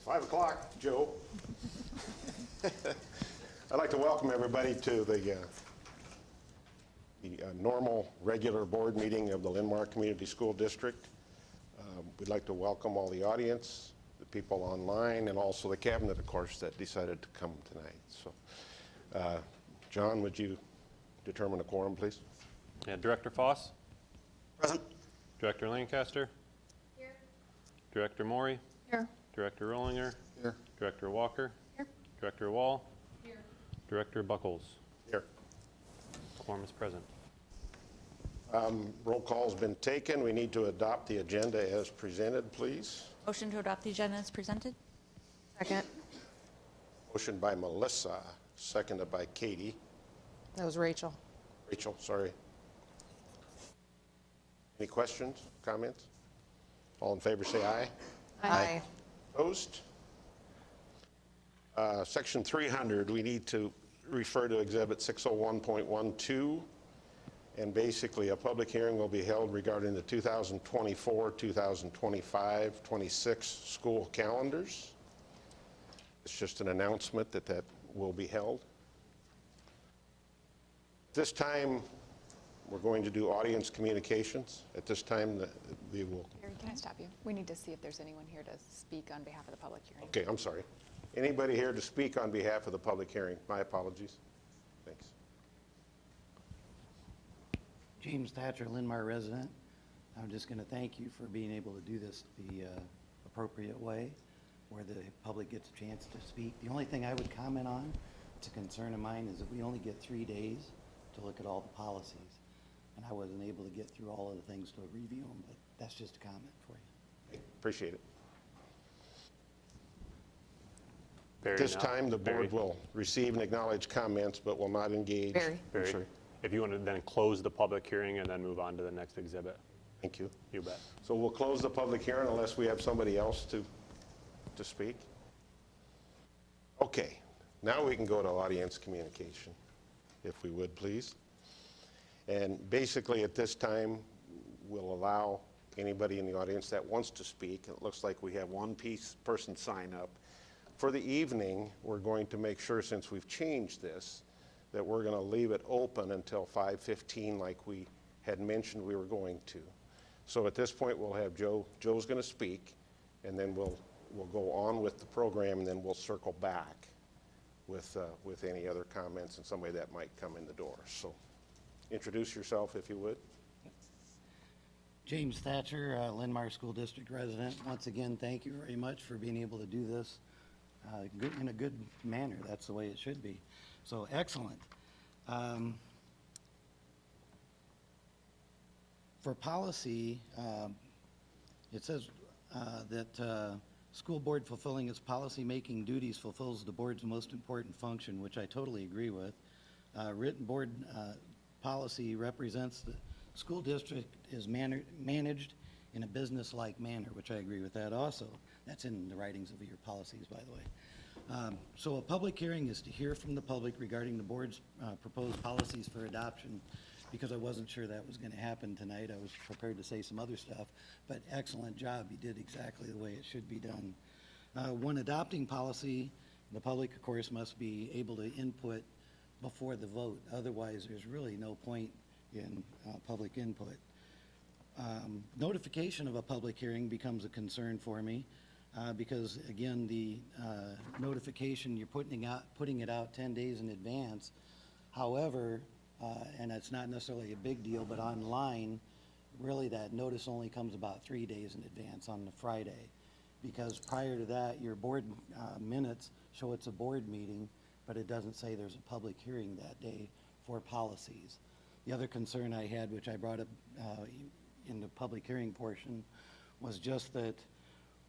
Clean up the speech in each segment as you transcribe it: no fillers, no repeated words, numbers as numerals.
5 o'clock, Joe. I'd like to welcome everybody to the normal, regular board meeting of the Linn-Mar Community School District. We'd like to welcome all the audience, the people online, and also the cabinet, of course, that decided to come tonight. So, John, would you determine a quorum, please? Yeah, Director Foss? Present. Director Lancaster? Here. Director Maury? Here. Director Rollinger? Here. Director Walker? Here. Director Wall? Here. Director Buckles? Here. Quorum is present. Roll call's been taken. We need to adopt the agenda as presented, please. Motion to adopt the agenda as presented. Second. Motion by Melissa, seconded by Katie. That was Rachel. Rachel, sorry. Any questions, comments? All in favor say aye. Aye. Opposed? Section 300, we need to refer to Exhibit 601.12, and basically a public hearing will be held regarding the 2024, 2025, 26 school calendars. It's just an announcement that that will be held. This time, we're going to do audience communications. At this time, we will. Gary, can I stop you? We need to see if there's anyone here to speak on behalf of the public hearing. Okay, I'm sorry. Anybody here to speak on behalf of the public hearing? My apologies. Thanks. James Thatcher, Linn-Mar resident. I'm just going to thank you for being able to do this the appropriate way, where the public gets a chance to speak. The only thing I would comment on, it's a concern of mine, is that we only get 3 days to look at all the policies. And I wasn't able to get through all of the things to review them, but that's just a comment for you. Appreciate it. Barry, At this now. time, the Barry. board will receive and acknowledge comments, but will not engage. Barry. Barry, Sorry. if you want to then close the public hearing and then move on to the next exhibit. Thank you. You bet. So we'll close the public hearing unless we have somebody else to speak. Okay, now we can go to audience communication, if we would, please. And basically, at this time, we'll allow anybody in the audience that wants to speak. It looks like we have one person sign up. For the evening, we're going to make sure, since we've changed this, that we're going to leave it open until 5:15 like we had mentioned we were going to. So at this point, we'll have Joe. Joe's going to speak, and then we'll go on with the program, and then we'll circle back with any other comments and somebody that might come in the door. So introduce yourself, if you would. James Thatcher, Linn-Mar School District resident. Once again, thank you very much for being able to do this in a good manner. That's the way it should be. So excellent. For policy, it says that school board fulfilling its policy-making duties fulfills the board's most important function, which I totally agree with. Written board policy represents the school district is managed in a business-like manner, which I agree with that also. That's in the writings of your policies, by the way. So a public hearing is to hear from the public regarding the board's proposed policies for adoption, because I wasn't sure that was going to happen tonight. I was prepared to say some other stuff, but excellent job. You did exactly the way it should be done. When adopting policy, the public, of course, must be able to input before the vote. Otherwise, there's really no point in public input. Notification of a public hearing becomes a concern for me because, again, the notification, you're putting it out 10 days in advance. However, and it's not necessarily a big deal, but online, really that notice only comes about 3 days in advance on the Friday, because prior to that, your board minutes show it's a board meeting, but it doesn't say there's a public hearing that day for policies. The other concern I had, which I brought up in the public hearing portion, was just that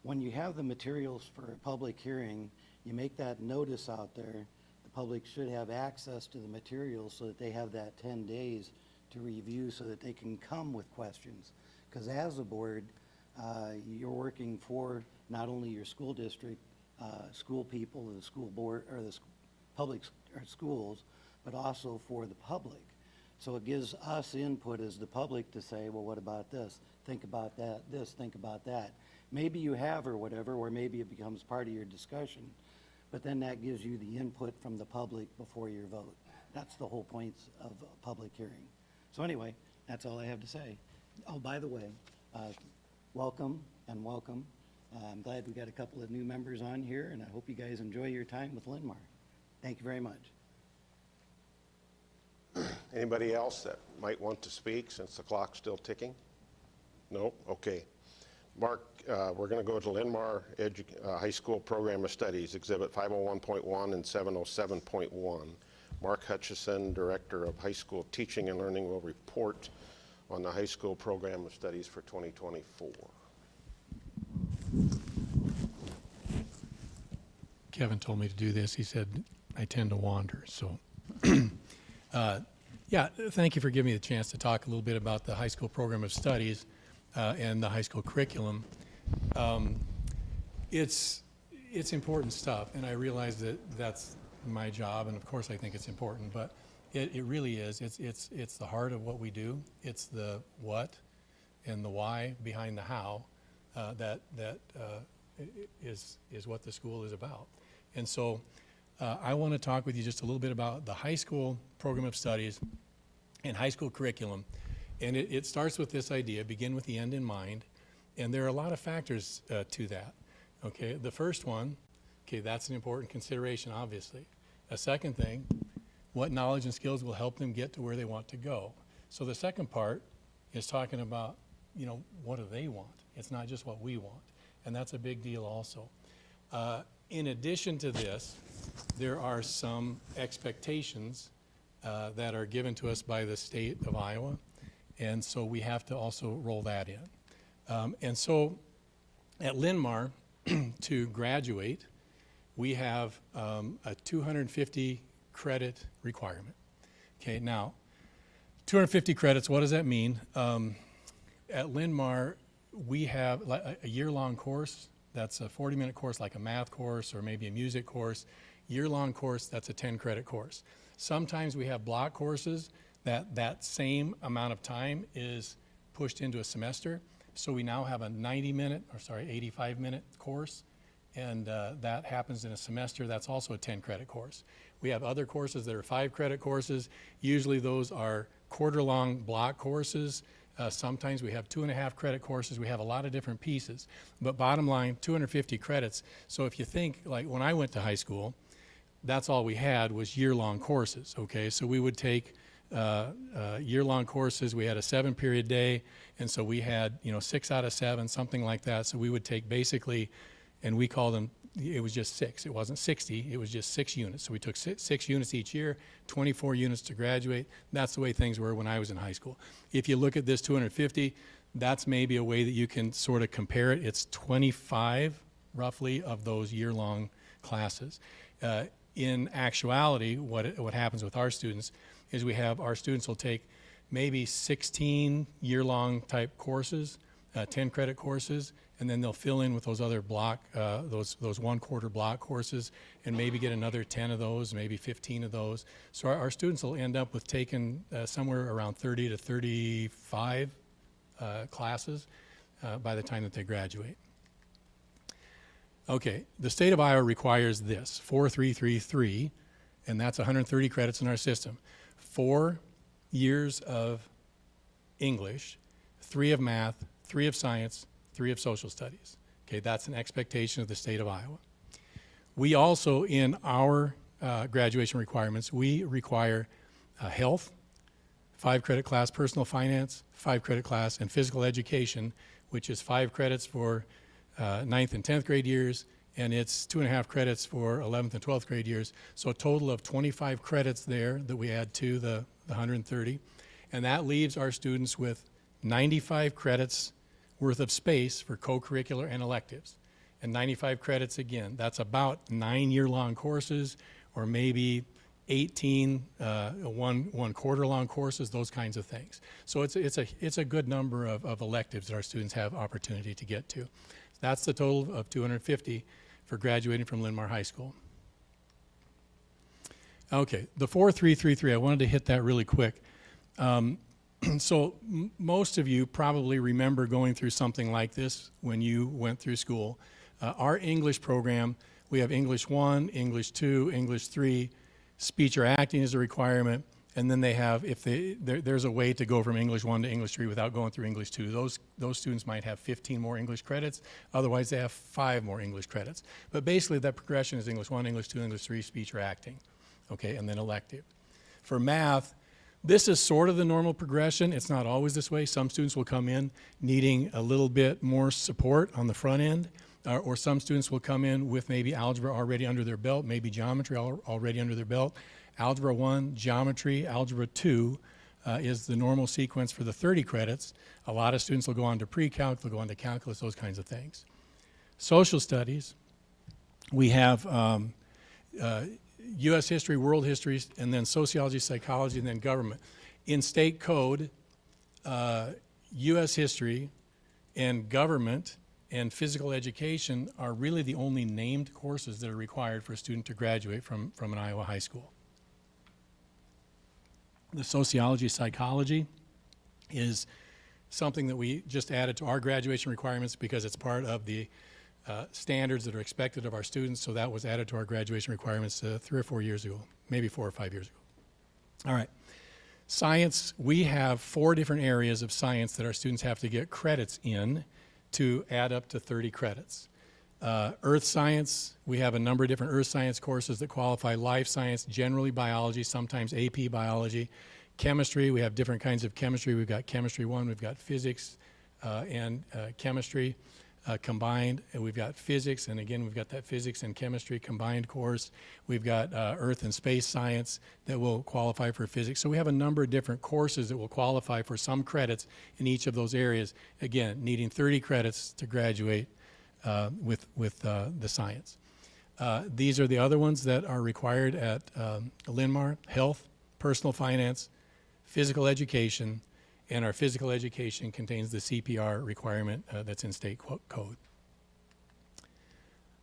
when you have the materials for a public hearing, you make that notice out there, the public should have access to the materials so that they have that 10 days to review so that they can come with questions. Because as a board, you're working for not only your school district, school people, the school board, or the public or schools, but also for the public. So it gives us input as the public to say, well, what about this? Think about that, this, think about that. Maybe you have or whatever, or maybe it becomes part of your discussion, but then that gives you the input from the public before your vote. That's the whole point of a public hearing. So anyway, that's all I have to say. Oh, by the way, welcome and welcome. I'm glad we got a couple of new members on here, and I hope you guys enjoy your time with Linn-Mar. Thank you very much. Anybody else that might want to speak since the clock's still ticking? No? Okay. Mark, we're going to go to Linn-Mar High School Program of Studies, Exhibit 501.1 and 707.1. Mark Hutchison, Director of High School Teaching and Learning, will report on the High School Program of Studies for 2024. Kevin told me to do this. He said I tend to wander, so. Yeah, thank you for giving me the chance to talk a little bit about the High School Program of Studies and the high school curriculum. It's important stuff, and I realize that that's my job, and of course I think it's important, but it really is. It's the heart of what we do. It's the what and the why behind the how that is what the school is about. And so I want to talk with you just a little bit about the high school program of studies and high school curriculum. And it starts with this idea, begin with the end in mind. And there are a lot of factors to that. Okay, the first one, okay, that's an important consideration, obviously. A second thing, what knowledge and skills will help them get to where they want to go. So the second part is talking about, what do they want? It's not just what we want. And that's a big deal also. In addition to this, there are some expectations that are given to us by the state of Iowa, and so we have to also roll that in. And so at Linn-Mar, to graduate, we have a 250 credit requirement. Okay, now, 250 credits, what does that mean? At Linn-Mar, we have a year-long course. That's a 40-minute course, like a math course or maybe a music course. Year-long course, that's a 10-credit course. Sometimes we have block courses that same amount of time is pushed into a semester. So we now have a 85-minute course, and that happens in a semester. That's also a 10-credit course. We have other courses that are 5-credit courses. Usually those are quarter-long block courses. Sometimes we have 2.5-credit courses. We have a lot of different pieces. But bottom line, 250 credits. So if you think, like when I went to high school, that's all we had was year-long courses, okay? So we would take year-long courses. We had a 7-period day, and so we had, 6 out of 7, something like that. So we would take basically, and we called them, it was just 6. It wasn't 60, it was just 6 units. So we took 6 units each year, 24 units to graduate. That's the way things were when I was in high school. If you look at this 250, that's maybe a way that you can sort of compare it. It's 25, roughly, of those year-long classes. In actuality, what happens with our students is our students will take maybe 16 year-long type courses, 10-credit courses, and then they'll fill in with those other block, those 1-quarter block courses, and maybe get another 10 of those, maybe 15 of those. So our students will end up with taking somewhere around 30 to 35 classes by the time that they graduate. Okay, the state of Iowa requires this, 4-3-3-3, and that's 130 credits in our system. 4 years of English, 3 of math, 3 of science, 3 of social studies. Okay, that's an expectation of the state of Iowa. We also, in our graduation requirements, we require health, 5-credit class, personal finance, 5-credit class, and physical education, which is 5 credits for 9th and 10th grade years, and it's 2.5 credits for 11th and 12th grade years. So a total of 25 credits there that we add to the 130. And that leaves our students with 95 credits worth of space for co-curricular and electives. And 95 credits again, that's about 9 year-long courses, or maybe 18 one quarter long courses, those kinds of things. So it's a good number of electives that our students have opportunity to get to. That's the total of 250 for graduating from Linn-Mar High School. Okay, the 4-3-3-3, I wanted to hit that really quick. So most of you probably remember going through something like this when you went through school. Our English program, we have English 1, English 2, English 3, speech or acting is a requirement, and then they have, there's a way to go from English 1 to English 3 without going through English 2. Those students might have 15 more English credits, otherwise they have 5 more English credits. But basically that progression is English 1, English 2, English 3, speech or acting, okay, and then elective. For math, this is sort of the normal progression. It's not always this way. Some students will come in needing a little bit more support on the front end, or some students will come in with maybe algebra already under their belt, maybe geometry already under their belt. Algebra 1, geometry, algebra 2 is the normal sequence for the 30 credits. A lot of students will go on to pre-calc, they'll go on to calculus, those kinds of things. Social studies, we have U.S. history, world history, and then sociology, psychology, and then government. In state code, U.S. history and government and physical education are really the only named courses that are required for a student to graduate from an Iowa high school. The sociology, psychology is something that we just added to our graduation requirements because it's part of the standards that are expected of our students, so that was added to our graduation requirements 3 or 4 years ago, maybe 4 or 5 years ago. All right. Science, we have 4 different areas of science that our students have to get credits in to add up to 30 credits. Earth science, we have a number of different earth science courses that qualify. Life science, generally biology, sometimes AP biology. Chemistry, we have different kinds of chemistry. We've got chemistry 1, we've got physics and chemistry combined, and we've got physics, and again we've got that physics and chemistry combined course. We've got earth and space science that will qualify for physics. So we have a number of different courses that will qualify for some credits in each of those areas, again needing 30 credits to graduate with the science. These are the other ones that are required at Linn-Mar: health, personal finance, physical education, and our physical education contains the CPR requirement that's in state code.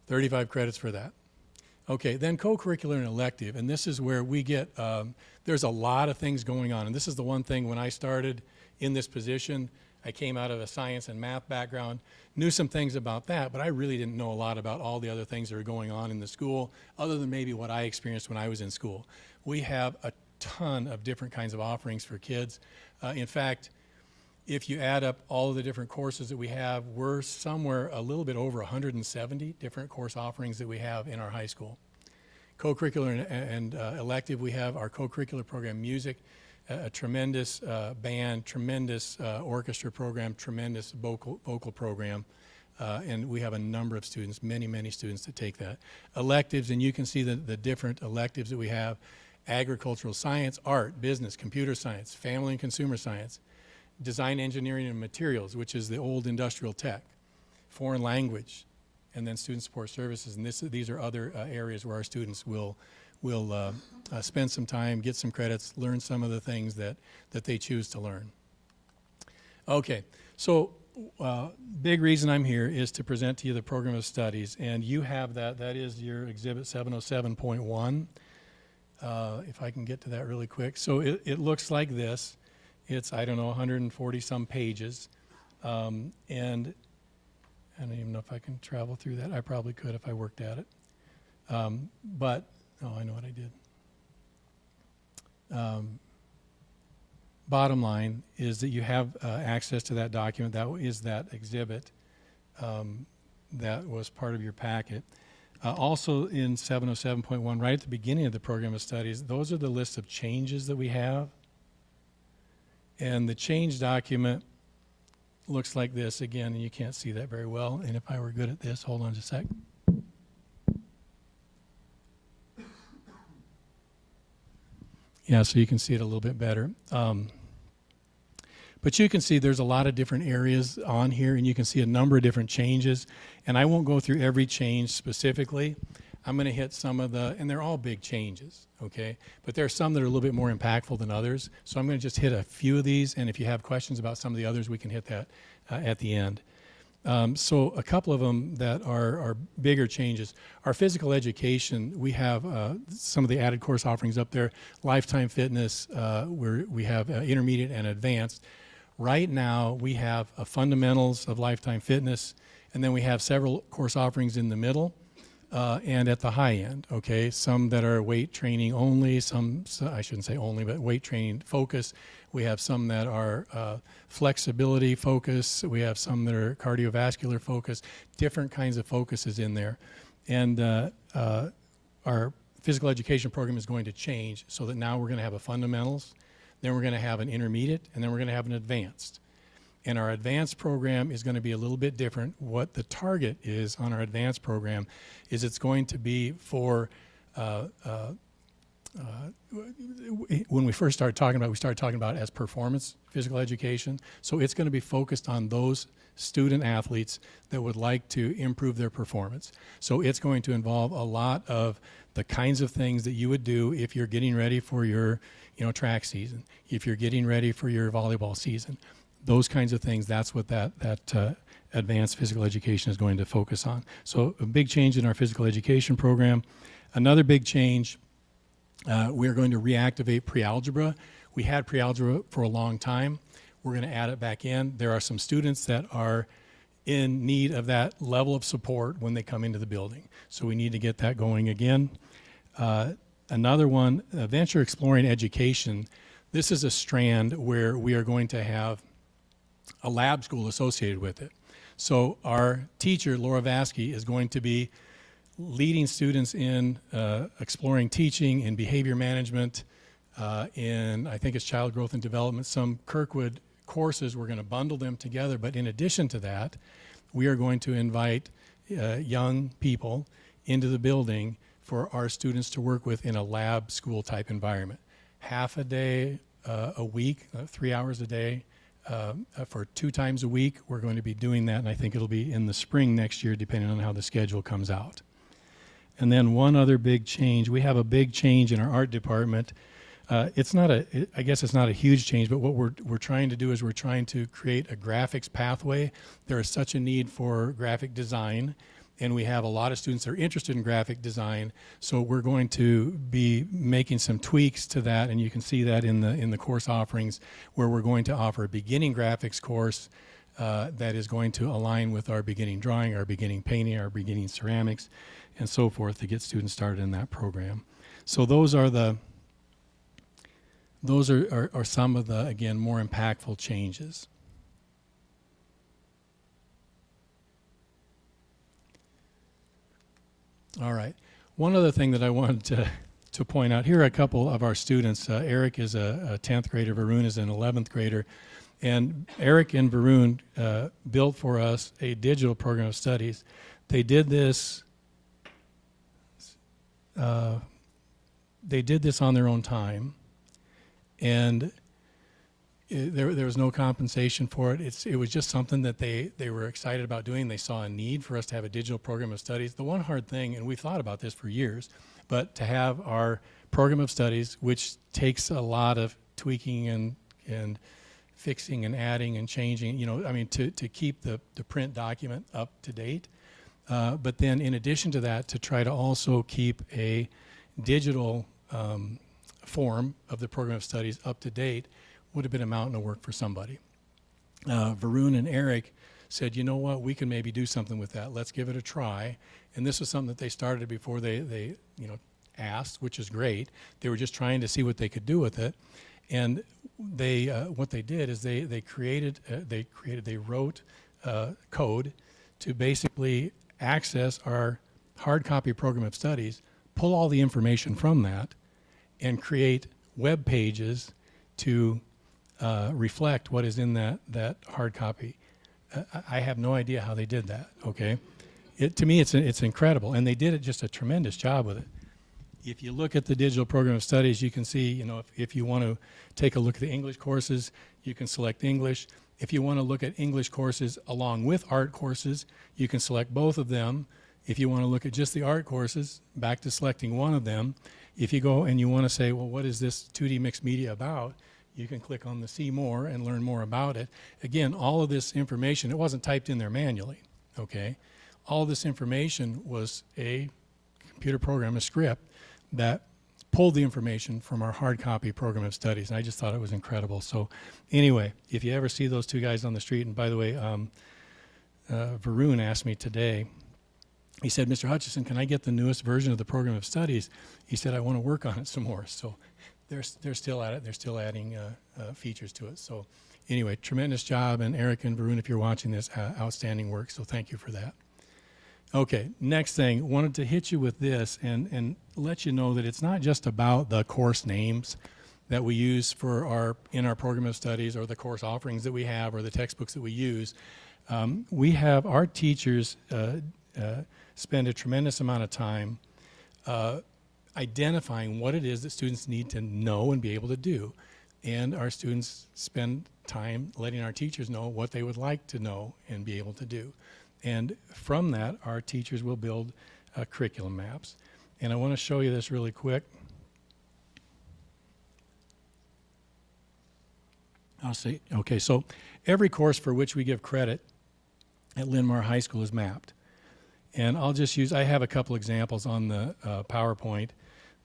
35 credits for that. Okay, then co-curricular and elective, and this is where we get, there's a lot of things going on, and this is the one thing when I started in this position, I came out of a science and math background, knew some things about that, but I really didn't know a lot about all the other things that are going on in the school, other than maybe what I experienced when I was in school. We have a ton of different kinds of offerings for kids. In fact, if you add up all of the different courses that we have, we're somewhere a little bit over 170 different course offerings that we have in our high school. Co-curricular and elective, we have our co-curricular program, music, a tremendous band, tremendous orchestra program, tremendous vocal program, and we have a number of students, many students that take that. Electives, and you can see the different electives that we have: agricultural science, art, business, computer science, family and consumer science, design, engineering, and materials, which is the old industrial tech, foreign language, and then student support services. And these are other areas where our students will spend some time, get some credits, learn some of the things that they choose to learn. Okay, so big reason I'm here is to present to you the program of studies, and you have that is your exhibit 707.1. If I can get to that really quick. So it looks like this. It's, I don't know, 140 some pages. And I don't even know if I can travel through that. I probably could if I worked at it. But, oh, I know what I did. Bottom line is that you have access to that document. That is that exhibit that was part of your packet. Also in 707.1, right at the beginning of the program of studies, those are the list of changes that we have. And the change document looks like this again, and you can't see that very well. And if I were good at this, hold on just a sec. Yeah, so you can see it a little bit better. But you can see there's a lot of different areas on here, and you can see a number of different changes. And I won't go through every change specifically. I'm going to hit some of the, and they're all big changes, okay? But there are some that are a little bit more impactful than others. So I'm going to just hit a few of these, and if you have questions about some of the others, we can hit that at the end. So a couple of them that are bigger changes. Our physical education, we have some of the added course offerings up there. Lifetime Fitness, we have intermediate and advanced. Right now, we have a fundamentals of Lifetime Fitness, and then we have several course offerings in the middle and at the high end, okay? Some that are weight training only, I shouldn't say only, but weight training focus. We have some that are flexibility focus. We have some that are cardiovascular focus, different kinds of focuses in there. And our physical education program is going to change so that now we're going to have a fundamentals, then we're going to have an intermediate, and then we're going to have an advanced. And our advanced program is going to be a little bit different. What the target is on our advanced program is it's going to be for when we first started talking about it, we started talking about it as performance physical education. So it's going to be focused on those student athletes that would like to improve their performance. So it's going to involve a lot of the kinds of things that you would do if you're getting ready for your, track season, if you're getting ready for your volleyball season. Those kinds of things, that's what that advanced physical education is going to focus on. So a big change in our physical education program. Another big change, we're going to reactivate pre-algebra. We had pre-algebra for a long time. We're going to add it back in. There are some students that are in need of that level of support when they come into the building. So we need to get that going again. Another one, venture exploring education. This is a strand where we are going to have a lab school associated with it. So our teacher, Laura Vasky, is going to be leading students in exploring teaching, in behavior management, in, I think it's child growth and development, some Kirkwood courses. We're going to bundle them together. But in addition to that, we are going to invite young people into the building for our students to work with in a lab school type environment. Half a day a week, 3 hours a day, for 2 times a week. We're going to be doing that, and I think it'll be in the spring next year, depending on how the schedule comes out. And then one other big change, we have a big change in our art department. It's not I guess it's not a huge change, but what we're trying to do is we're trying to create a graphics pathway. There is such a need for graphic design, and we have a lot of students that are interested in graphic design. So we're going to be making some tweaks to that, and you can see that in the course offerings, where we're going to offer a beginning graphics course that is going to align with our beginning drawing, our beginning painting, our beginning ceramics, and so forth, to get students started in that program. So those are some of the, again, more impactful changes. All right. One other thing that I wanted to point out, here are a couple of our students. Eric is a 10th grader, Varun is an 11th grader. And Eric and Varun built for us a digital program of studies. They did this on their own time, and there was no compensation for it. It was just something that they were excited about doing. They saw a need for us to have a digital program of studies. The one hard thing, and we've thought about this for years, but to have our program of studies, which takes a lot of tweaking and fixing and adding and changing, to keep the print document up to date. But then in addition to that, to try to also keep a digital form of the program of studies up to date would have been a mountain of work for somebody. Varun and Eric said, you know what, we can maybe do something with that. Let's give it a try. And this was something that they started before they asked, which is great. They were just trying to see what they could do with it. And they what they did is they wrote code to basically access our hard copy program of studies, pull all the information from that, and create web pages to reflect what is in that hard copy. I have no idea how they did that, okay? To me, it's incredible, and they did just a tremendous job with it. If you look at the digital program of studies, you can see, if you want to take a look at the English courses, you can select English. If you want to look at English courses along with art courses, you can select both of them. If you want to look at just the art courses, back to selecting one of them. If you go and you want to say, well, what is this 2D mixed media about? you can click on the See More and learn more about it. Again, all of this information, it wasn't typed in there manually, okay? All this information was a computer program, a script, that pulled the information from our hard copy program of studies, and I just thought it was incredible. So anyway, if you ever see those two guys on the street, and by the way, Varun asked me today, he said, Mr. Hutchison, can I get the newest version of the program of studies? He said, I want to work on it some more. So they're still at it. They're still adding features to it. So anyway, tremendous job. And Eric and Varun, if you're watching this, outstanding work. So thank you for that. Okay, next thing, wanted to hit you with this and let you know that it's not just about the course names that we use for in our program of studies, or the course offerings that we have, or the textbooks that we use. We have our teachers spend a tremendous amount of time identifying what it is that students need to know and be able to do. And our students spend time letting our teachers know what they would like to know and be able to do. And from that, our teachers will build curriculum maps. And I want to show you this really quick. I'll say, okay, so every course for which we give credit at Linn-Mar High School is mapped. And I'll just use, I have a couple examples on the PowerPoint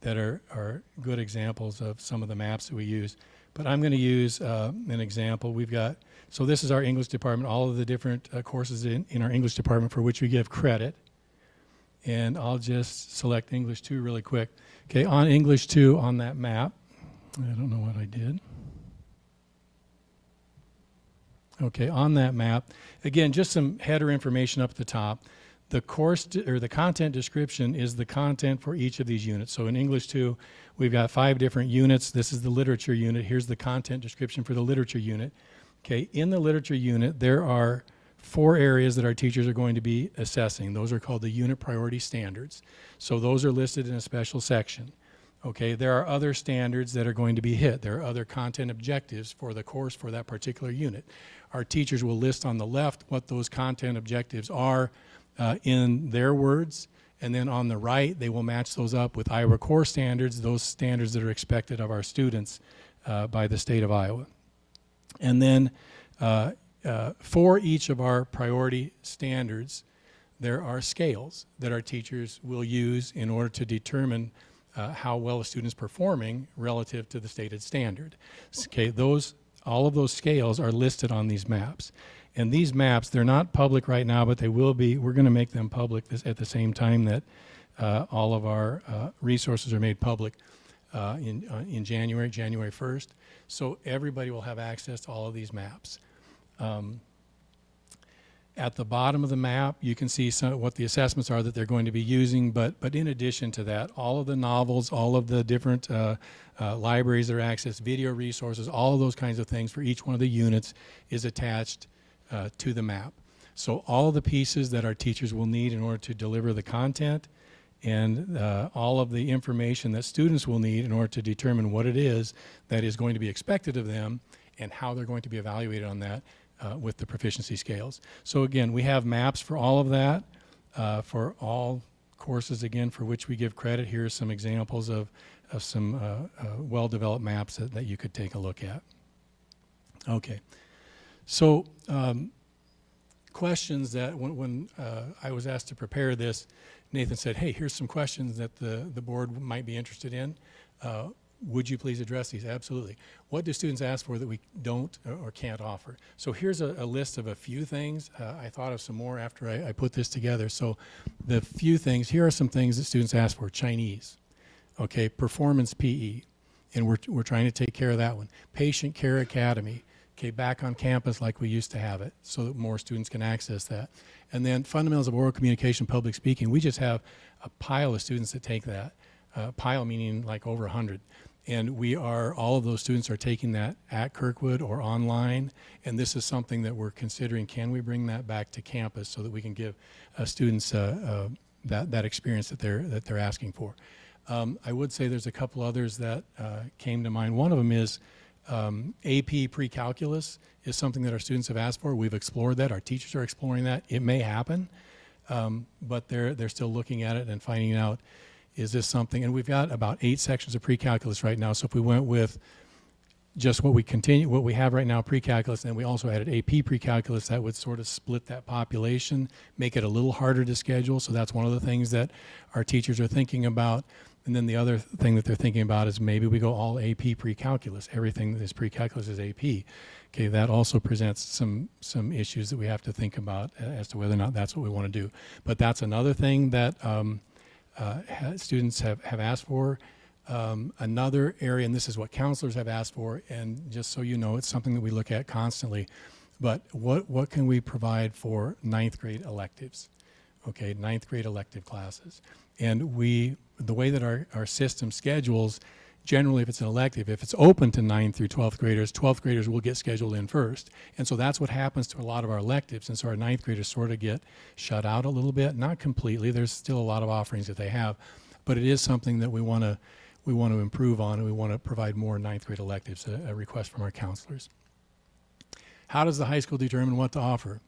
that are good examples of some of the maps that we use. But I'm going to use an example. We've got, so this is our English department, all of the different courses in our English department for which we give credit. And I'll just select English 2 really quick. Okay, on English 2 on that map, I don't know what I did. Okay, on that map, again, just some header information up at the top. The course or the content description is the content for each of these units. So in English 2, we've got 5 different units. This is the literature unit. Here's the content description for the literature unit. Okay, in the literature unit, there are 4 areas that our teachers are going to be assessing. Those are called the unit priority standards. So those are listed in a special section. Okay, there are other standards that are going to be hit. There are other content objectives for the course for that particular unit. Our teachers will list on the left what those content objectives are in their words, and then on the right they will match those up with Iowa core standards, those standards that are expected of our students by the state of Iowa. And then for each of our priority standards, there are scales that our teachers will use in order to determine how well a student is performing relative to the stated standard. Okay, all of those scales are listed on these maps. And these maps, they're not public right now, but they will be. We're going to make them public at the same time that all of our resources are made public in January 1st. So everybody will have access to all of these maps. At the bottom of the map, you can see what the assessments are that they're going to be using, but in addition to that, all of the novels, all of the different libraries that are accessed, video resources, all of those kinds of things for each one of the units is attached to the map. So all of the pieces that our teachers will need in order to deliver the content, and all of the information that students will need in order to determine what it is that is going to be expected of them and how they're going to be evaluated on that with the proficiency scales. So again, we have maps for all of that, for all courses, again, for which we give credit. Here are some examples of some well-developed maps that you could take a look at. Okay, so questions that when I was asked to prepare this, Nathan said, hey, here's some questions that the board might be interested in. Would you please address these? Absolutely. What do students ask for that we don't or can't offer? So here's a list of a few things. I thought of some more after I put this together. So the few things, here are some things that students ask for. Chinese, okay, performance PE, and we're trying to take care of that one. Patient Care Academy, okay, back on campus like we used to have it so that more students can access that. And then fundamentals of oral communication, public speaking. We just have a pile of students that take that. Pile meaning like over 100. And all of those students are taking that at Kirkwood or online, and this is something that we're considering. Can we bring that back to campus so that we can give students that experience that they're asking for? I would say there's a couple others that came to mind. One of them is AP pre-calculus is something that our students have asked for. We've explored that. Our teachers are exploring that. It may happen, but they're still looking at it and finding out, is this something? And we've got about 8 sections of pre-calculus right now. So if we went with just what we have right now, pre-calculus, and we also added AP pre-calculus that would sort of split that population, make it a little harder to schedule. So that's one of the things that our teachers are thinking about. And then the other thing that they're thinking about is maybe we go all AP pre-calculus. Everything that is pre-calculus is AP. Okay, that also presents some issues that we have to think about as to whether or not that's what we want to do. But that's another thing that students have asked for. Another area, and this is what counselors have asked for, and just so you know, it's something that we look at constantly, but what can we provide for ninth grade electives? Okay, ninth grade elective classes. And the way that our system schedules, generally if it's an elective, if it's open to 9th through 12th graders will get scheduled in first. And so that's what happens to a lot of our electives, and so our ninth graders sort of get shut out a little bit, not completely, there's still a lot of offerings that they have, but it is something that we want to improve on, and we want to provide more ninth grade electives, a request from our counselors. How does the high school determine what to offer?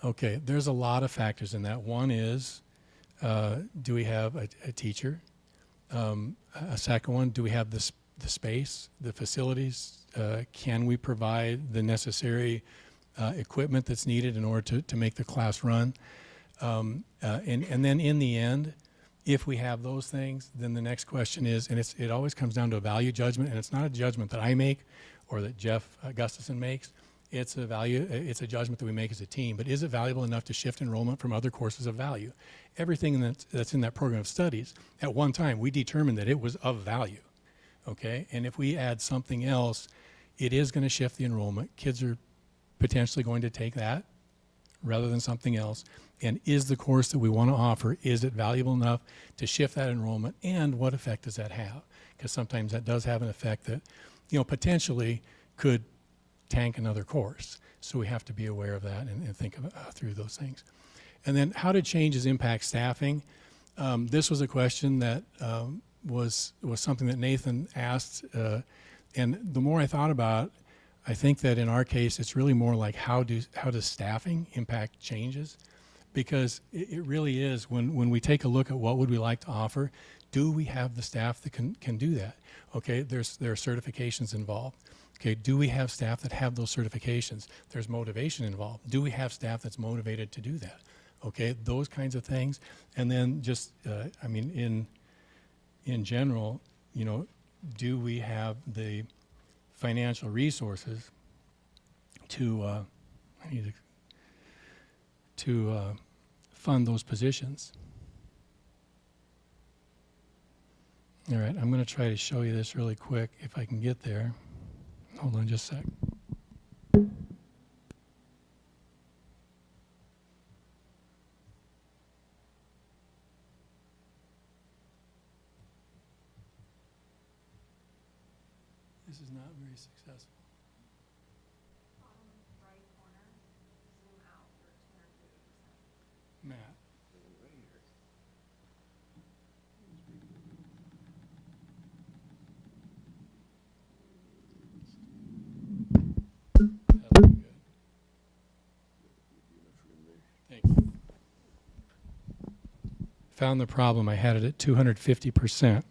Okay, there's a lot of factors in that. One is, do we have a teacher? A second one, do we have the space, the facilities? Can we provide the necessary equipment that's needed in order to make the class run? And then in the end, if we have those things, then the next question is, and it always comes down to a value judgment, and it's not a judgment that I make or that Jeff Gustafson makes. It's a judgment that we make as a team, but is it valuable enough to shift enrollment from other courses of value? Everything that's in that program of studies, at one time, we determined that it was of value, okay? And if we add something else, it is going to shift the enrollment. Kids are potentially going to take that rather than something else. And is the course that we want to offer, is it valuable enough to shift that enrollment, and what effect does that have? Because sometimes that does have an effect that, potentially could tank another course. So we have to be aware of that and think through those things. And then how do changes impact staffing? This was a question that was something that Nathan asked, and the more I thought about it, I think that in our case, it's really more like how does staffing impact changes? Because it really is, when we take a look at what would we like to offer, do we have the staff that can do that? Okay, there are certifications involved. Okay, do we have staff that have those certifications? There's motivation involved. Do we have staff that's motivated to do that? Okay, those kinds of things. And then just, in general, do we have the financial resources to fund those positions? All right, I'm going to try to show you this really quick if I can get there. Hold on just a sec. This is not very successful. Matt. That'll be good. Thank you. Found the problem. I had it at 250%.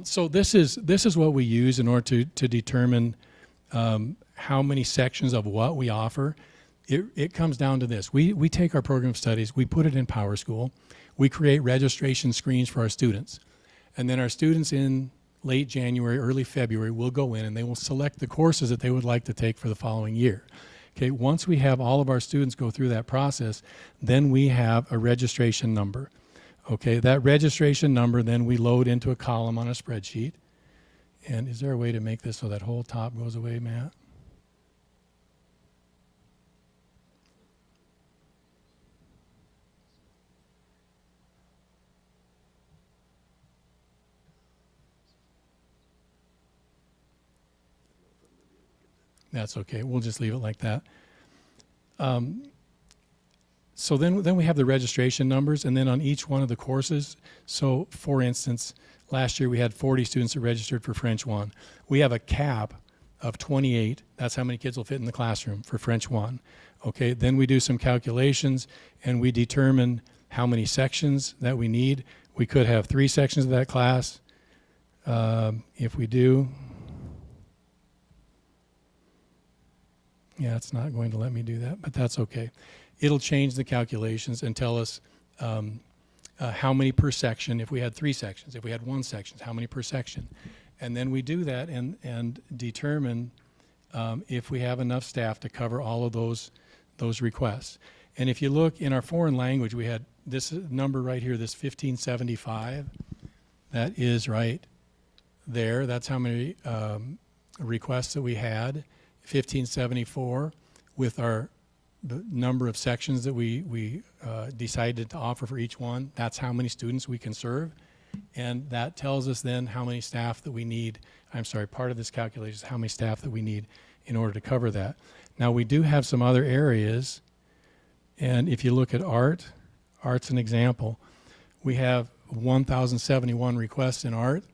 So this is what we use in order to determine how many sections of what we offer. It comes down to this. We take our program of studies, we put it in PowerSchool, we create registration screens for our students, and then our students in late January, early February will go in and they will select the courses that they would like to take for the following year. Okay, once we have all of our students go through that process, then we have a registration number. Okay, that registration number then we load into a column on a spreadsheet. And is there a way to make this so that whole top goes away, Matt? That's okay. We'll just leave it like that. So then we have the registration numbers, and then on each one of the courses, so for instance, last year we had 40 students that registered for French 1. We have a cap of 28. That's how many kids will fit in the classroom for French 1. Okay, then we do some calculations, and we determine how many sections that we need. We could have 3 sections of that class. If we do, yeah, it's not going to let me do that, but that's okay. It'll change the calculations and tell us how many per section, if we had 3 sections, if we had 1 section, how many per section. And then we do that and determine if we have enough staff to cover all of those requests. And if you look in our foreign language, we had this number right here, this 1575. That is right there. That's how many requests that we had. 1574 with the number of sections that we decided to offer for each one. That's how many students we can serve. And that tells us then how many staff that we need. I'm sorry, part of this calculation is how many staff that we need in order to cover that. Now we do have some other areas, and if you look at art's an example. We have 1,071 requests in art,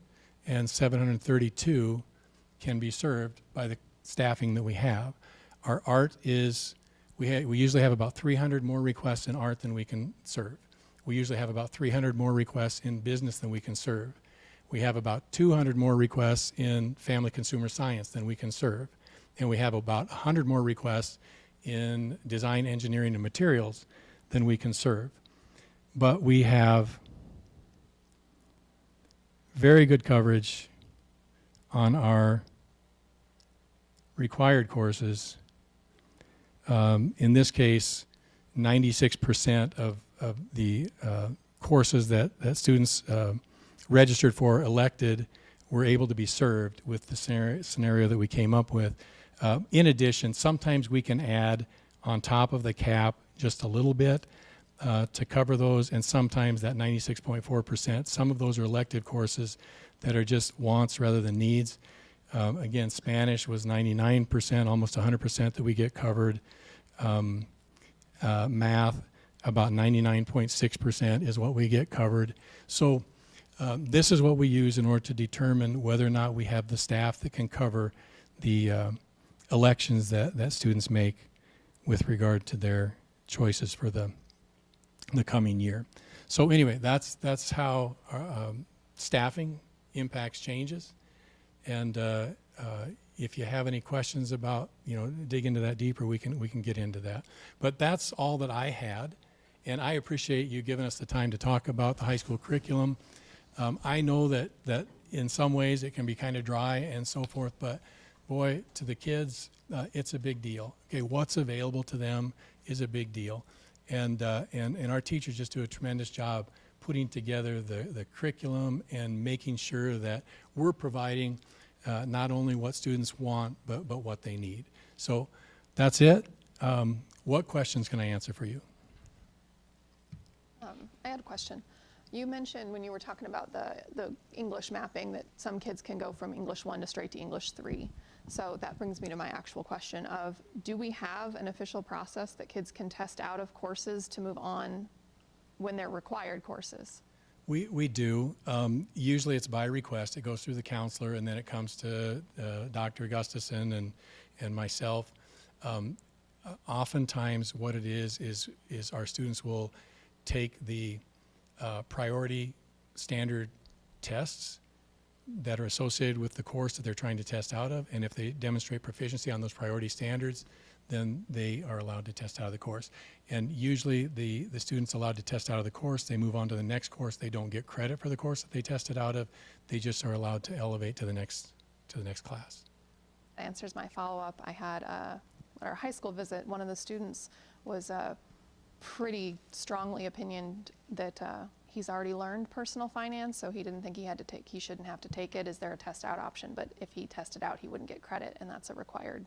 and 732 can be served by the staffing that we have. Our art is, we usually have about 300 more requests in art than we can serve. We usually have about 300 more requests in business than we can serve. We have about 200 more requests in family consumer science than we can serve. And we have about 100 more requests in design, engineering, and materials than we can serve. But we have very good coverage on our required courses. In this case, 96% of the courses that students registered for, elected, were able to be served with the scenario that we came up with. In addition, sometimes we can add on top of the cap just a little bit to cover those, and sometimes that 96.4%, some of those are elective courses that are just wants rather than needs. Again, Spanish was 99%, almost 100% that we get covered. Math, about 99.6% is what we get covered. So this is what we use in order to determine whether or not we have the staff that can cover the elections that students make with regard to their choices for the coming year. So anyway, that's how staffing impacts changes. And if you have any questions about, dig into that deeper, we can get into that. But that's all that I had, and I appreciate you giving us the time to talk about the high school curriculum. I know that in some ways it can be kind of dry and so forth, but boy, to the kids, it's a big deal. Okay, what's available to them is a big deal, and our teachers just do a tremendous job putting together the curriculum and making sure that we're providing not only what students want, but what they need. So that's it. What questions can I answer for you? I had a question. You mentioned when you were talking about the English mapping that some kids can go from English 1 to straight to English 3. So that brings me to my actual question of, do we have an official process that kids can test out of courses to move on when they're required courses? We do. Usually it's by request. It goes through the counselor, and then it comes to Dr. Gustafson and myself. Oftentimes what it is our students will take the priority standard tests that are associated with the course that they're trying to test out of, and if they demonstrate proficiency on those priority standards, then they are allowed to test out of the course. And usually the students allowed to test out of the course, they move on to the next course. They don't get credit for the course that they tested out of. They just are allowed to elevate to the next class. That answers my follow-up. I had at our high school visit, one of the students was pretty strongly opinioned that he's already learned personal finance, so he didn't think he shouldn't have to take it. Is there a test out option? But if he tested out, he wouldn't get credit, and that's a required.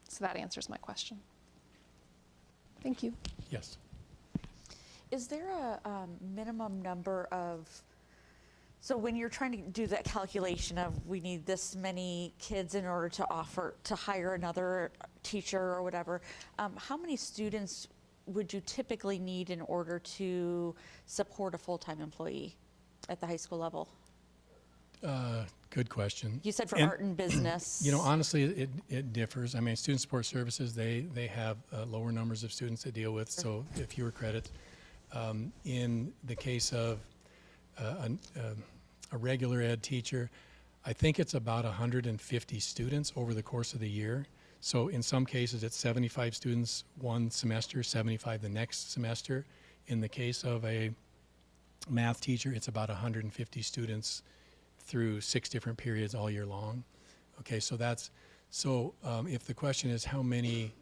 So that answers my question. Thank you. Yes. Is there a minimum number of, so when you're trying to do that calculation of we need this many kids in order to hire another teacher or whatever, how many students would you typically need in order to support a full-time employee at the high school level? Good question. You said for art and business. Honestly, it differs. I mean, student support services, they have lower numbers of students to deal with, so fewer credits. In the case of a regular ed teacher, I think it's about 150 students over the course of the year. So in some cases, it's 75 students one semester, 75 the next semester. In the case of a math teacher, it's about 150 students through 6 different periods all year long. Okay, so if the question is how many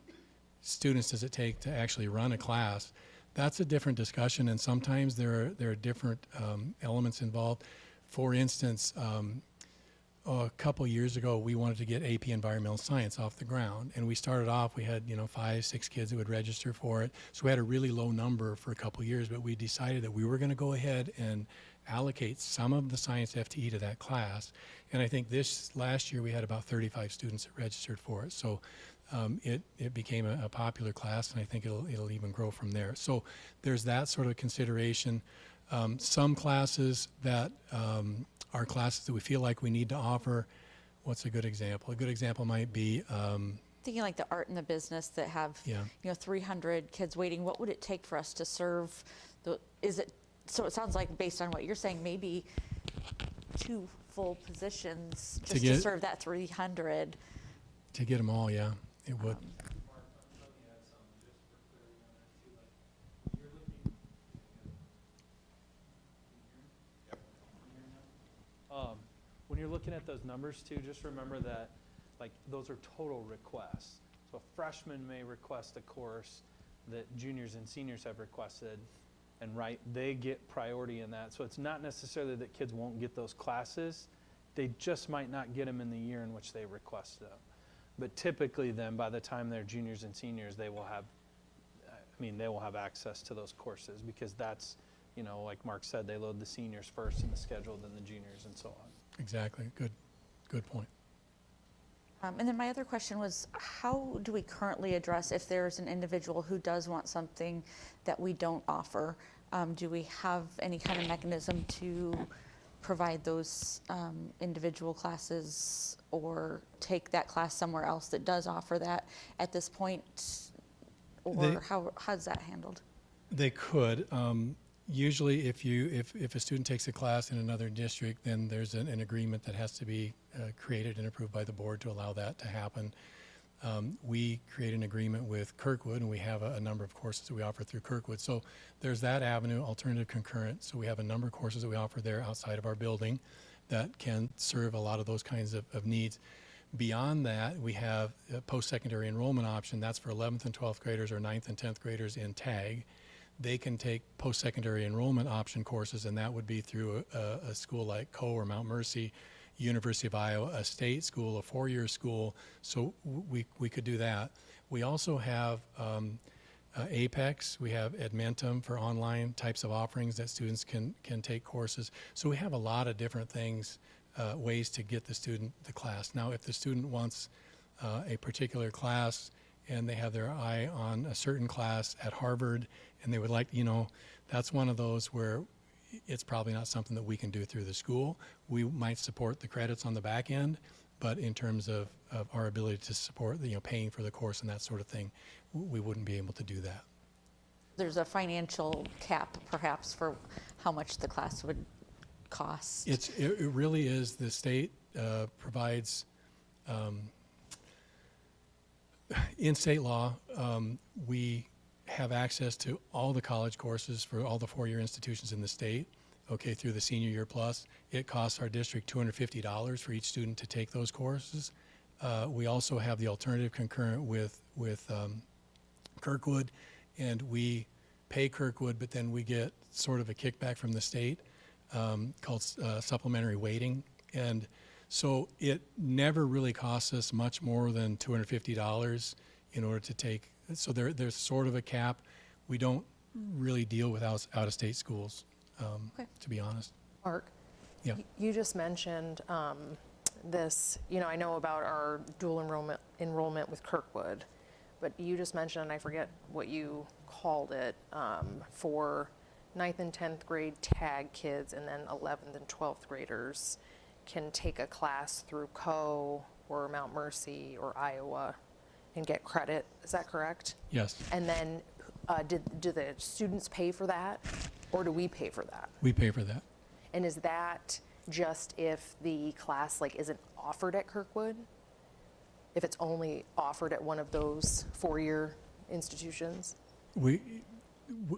students does it take to actually run a class, that's a different discussion, and sometimes there are different elements involved. For instance, a couple years ago, we wanted to get AP Environmental Science off the ground, and we started off, we had 5, 6 kids that would register for it, so we had a really low number for a couple years, but we decided that we were going to go ahead and allocate some of the science FTE to that class, and I think this last year we had about 35 students that registered for it, so it became a popular class, and I think it'll even grow from there. So there's that sort of consideration. Some classes that are classes that we feel like we need to offer. What's a good example? A good example might be Thinking like the art and the business that have, Yeah. 300 kids waiting. What would it take for us to serve? So it sounds like based on what you're saying, maybe 2 full positions just to get- serve that 300. to get them all. Yeah, it would. When you're looking at those numbers too, just remember that like those are total requests. So a freshman may request a course that juniors and seniors have requested, and they get priority in that. So it's not necessarily that kids won't get those classes, they just might not get them in the year in which they request them. But typically then, by the time they're juniors and seniors, they will have access to those courses, because that's, like Mark said, they load the seniors first in the schedule, then the juniors, and so on. Exactly. Good point. And then my other question was, how do we currently address if there's an individual who does want something that we don't offer? Do we have any kind of mechanism to provide those individual classes, or take that class somewhere else that does offer that at this point? Or how's that handled? They could. Usually, if a student takes a class in another district, then there's an agreement that has to be created and approved by the board to allow that to happen. We create an agreement with Kirkwood, and we have a number of courses that we offer through Kirkwood. So there's that avenue, alternative concurrent. So we have a number of courses that we offer there outside of our building that can serve a lot of those kinds of needs. Beyond that, we have a post-secondary enrollment option. That's for 11th and 12th graders or 9th and 10th graders in TAG. They can take post-secondary enrollment option courses, and that would be through a school like Coe or Mount Mercy, University of Iowa, a state school, a 4-year school. So we could do that. We also have Apex. We have Edmentum for online types of offerings that students can take courses. So we have a lot of different things, ways to get the student the class. Now, if the student wants a particular class and they have their eye on a certain class at Harvard, and they would like, that's one of those where it's probably not something that we can do through the school. We might support the credits on the back end, but in terms of our ability to support, paying for the course and that sort of thing, we wouldn't be able to do that. There's a financial cap, perhaps, for how much the class would cost. It really is. The state provides, in state law, we have access to all the college courses for all the 4-year institutions in the state, through the senior year plus. It costs our district $250 for each student to take those courses. We also have the alternative concurrent with Kirkwood, and we pay Kirkwood, but then we get sort of a kickback from the state called supplementary weighting. And so it never really costs us much more than $250 in order to take. So there's sort of a cap. We don't really deal with out-of-state schools, to be honest. Mark, Yeah. you just mentioned this, I know about our dual enrollment with Kirkwood, but you just mentioned, and I forget what you called it, for 9th and 10th grade TAG kids, and then 11th and 12th graders can take a class through Coe or Mount Mercy or Iowa and get credit. Is that correct? Yes, And then do the students pay for that, or do we pay for that? we pay for that. And is that just if the class like isn't offered at Kirkwood? If it's only offered at one of those four-year institutions?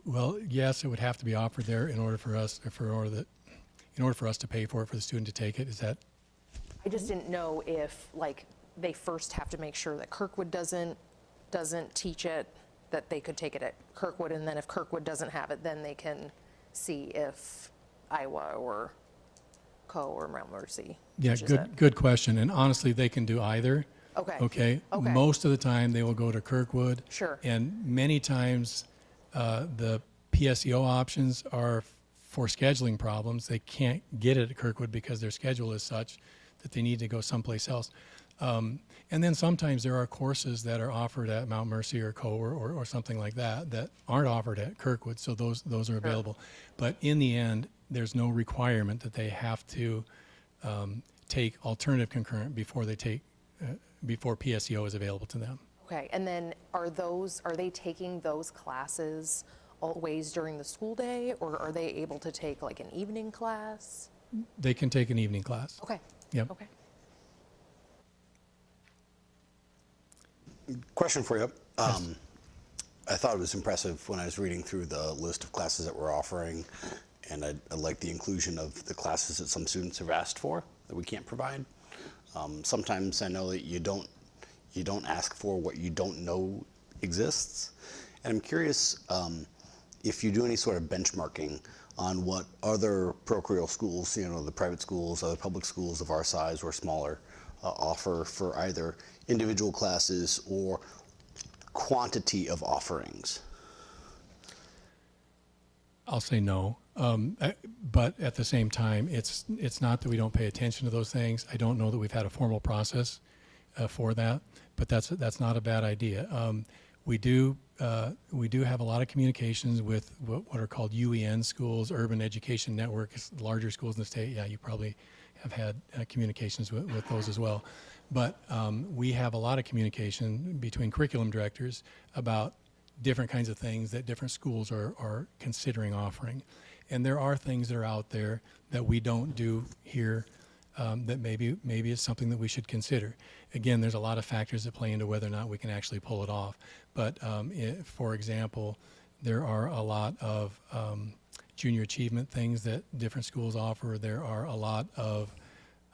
Well, yes, it would have to be offered there in order for us, in order for us to pay for it, for the student to take it. Is that? I just didn't know if, like, they first have to make sure that Kirkwood doesn't teach it, that they could take it at Kirkwood, and then if Kirkwood doesn't have it, then they can see if Iowa or Co. or Mount Mercy Yeah, teaches it. good question. And honestly, they can do either. Okay. Okay. Okay. Most of the time, they will go to Kirkwood. Sure. And many times, the PSEO options are for scheduling problems. They can't get it at Kirkwood because their schedule is such that they need to go someplace else. And then sometimes there are courses that are offered at Mount Mercy or Co. or something like that that aren't offered at Kirkwood, so those are available. But in the end, there's no requirement that they have to take alternative concurrent before they take before PSEO is available to them. Okay, and then are they taking those classes always during the school day, or are they able to take like an evening class? They can take an evening class. Okay. Yep. Okay. Question for you. I thought it was impressive when I was reading through the list of classes that we're offering, and I like the inclusion of the classes that some students have asked for that we can't provide. Sometimes I know that you don't ask for what you don't know exists, and I'm curious if you do any sort of benchmarking on what other parochial schools, the private schools, other public schools of our size or smaller, offer for either individual classes or quantity of offerings. I'll say no. But at the same time, it's not that we don't pay attention to those things. I don't know that we've had a formal process for that, but that's not a bad idea. We do have a lot of communications with what are called UEN schools, Urban Education Network, larger schools in the state. Yeah, you probably have had communications with those as well. But we have a lot of communication between curriculum directors about different kinds of things that different schools are considering offering. And there are things that are out there that we don't do here that maybe is something that we should consider. Again, there's a lot of factors that play into whether or not we can actually pull it off. But for example, there are a lot of junior achievement things that different schools offer. There are a lot of,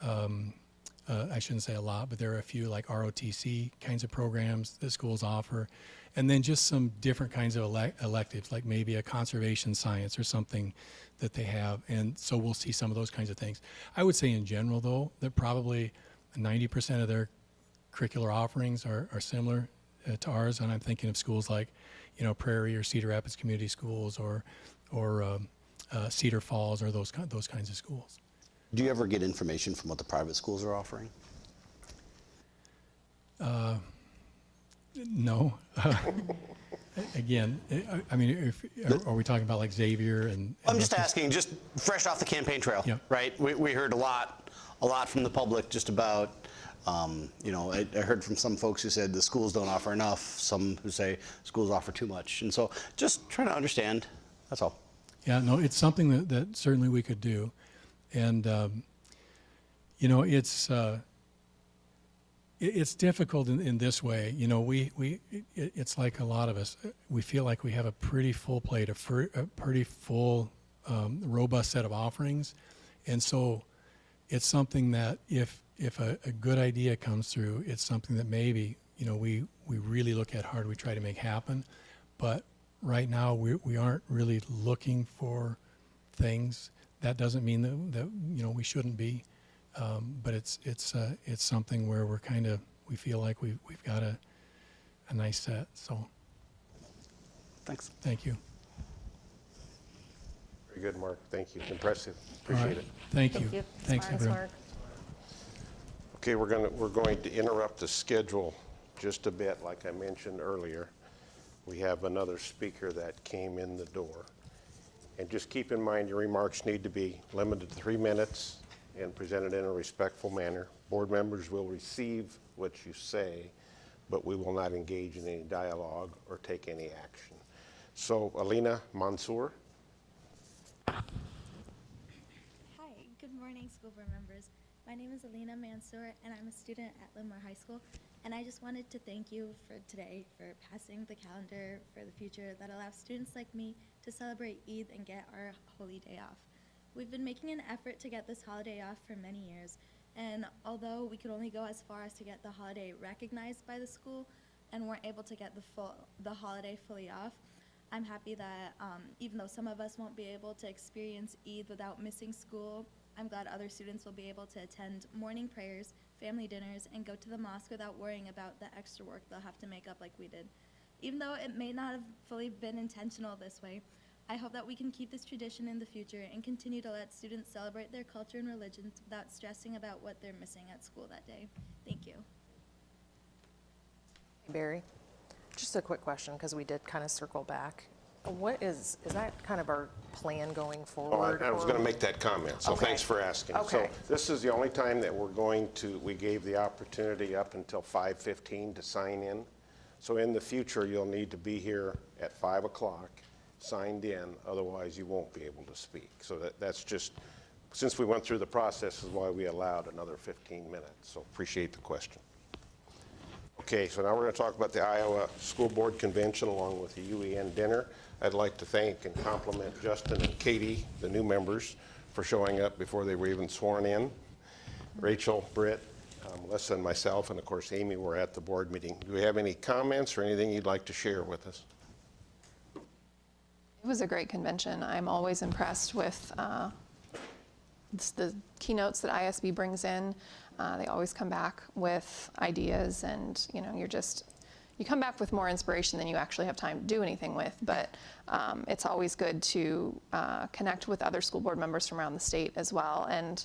I shouldn't say a lot, but there are a few like ROTC kinds of programs that schools offer. And then just some different kinds of electives, like maybe a conservation science or something that they have. And so we'll see some of those kinds of things. I would say in general, though, that probably 90% of their curricular offerings are similar to ours. And I'm thinking of schools like, Prairie or Cedar Rapids Community Schools or Cedar Falls or those kinds of schools. Do you ever get information from what the private schools are offering? No. Again, I mean, are we talking about like Xavier and I'm just asking, just fresh off the campaign trail, Yeah. right? We heard a lot from the public just about, I heard from some folks who said the schools don't offer enough, some who say schools offer too much. And so just trying to understand, that's all. Yeah, no, it's something that certainly we could do. And, it's difficult in this way. It's like a lot of us. We feel like we have a pretty full plate, a pretty full, robust set of offerings. And so it's something that if a good idea comes through, it's something that maybe, we really look at hard, we try to make happen. But right now we aren't really looking for things. That doesn't mean that we shouldn't be. But it's something where we feel like we've got a nice set. So Thanks. thank you. Very good, Mark. Thank you. Impressive. All right. Appreciate it. Thank you. Thank you. Thanks, Thanks, everyone. Mark. Okay, we're going to interrupt the schedule just a bit, like I mentioned earlier. We have another speaker that came in the door. And just keep in mind your remarks need to be limited to 3 minutes and presented in a respectful manner. Board members will receive what you say, but we will not engage in any dialogue or take any action. So, Alina Mansour. Hi, Good morning, school board members. My name is Alina Mansour, and I'm a student at Linn-Mar High School. And I just wanted to thank you for today for passing the calendar for the future that allows students like me to celebrate Eid and get our holy day off. We've been making an effort to get this holiday off for many years, and although we could only go as far as to get the holiday recognized by the school and weren't able to get the holiday fully off, I'm happy that even though some of us won't be able to experience Eid without missing school, I'm glad other students will be able to attend morning prayers, family dinners, and go to the mosque without worrying about the extra work they'll have to make up like we did. Even though it may not have fully been intentional this way, I hope that we can keep this tradition in the future and continue to let students celebrate their culture and religions without stressing about what they're missing at school that day. Thank you. Barry, just a quick question, because we did kind of circle back. What is that kind of our plan going Oh, forward? I was or- going to make that comment, so Okay. thanks for asking. So Okay. this is the only time that we gave the opportunity up until 5:15 to sign in. So in the future, you'll need to be here at 5 o'clock, signed in, otherwise you won't be able to speak. So that's just, since we went through the process, is why we allowed another 15 minutes. So appreciate the question. Okay, so now we're going to talk about the Iowa School Board Convention along with the UEN dinner. I'd like to thank and compliment Justin and Katie, the new members, for showing up before they were even sworn in. Rachel, Britt, Melissa, and myself, and of course Amy were at the board meeting. Do we have any comments or anything you'd like to share with us? It was a great convention. I'm always impressed with the keynotes that ISB brings in. They always come back with ideas, and you come back with more inspiration than you actually have time to do anything with. But it's always good to connect with other school board members from around the state as well. And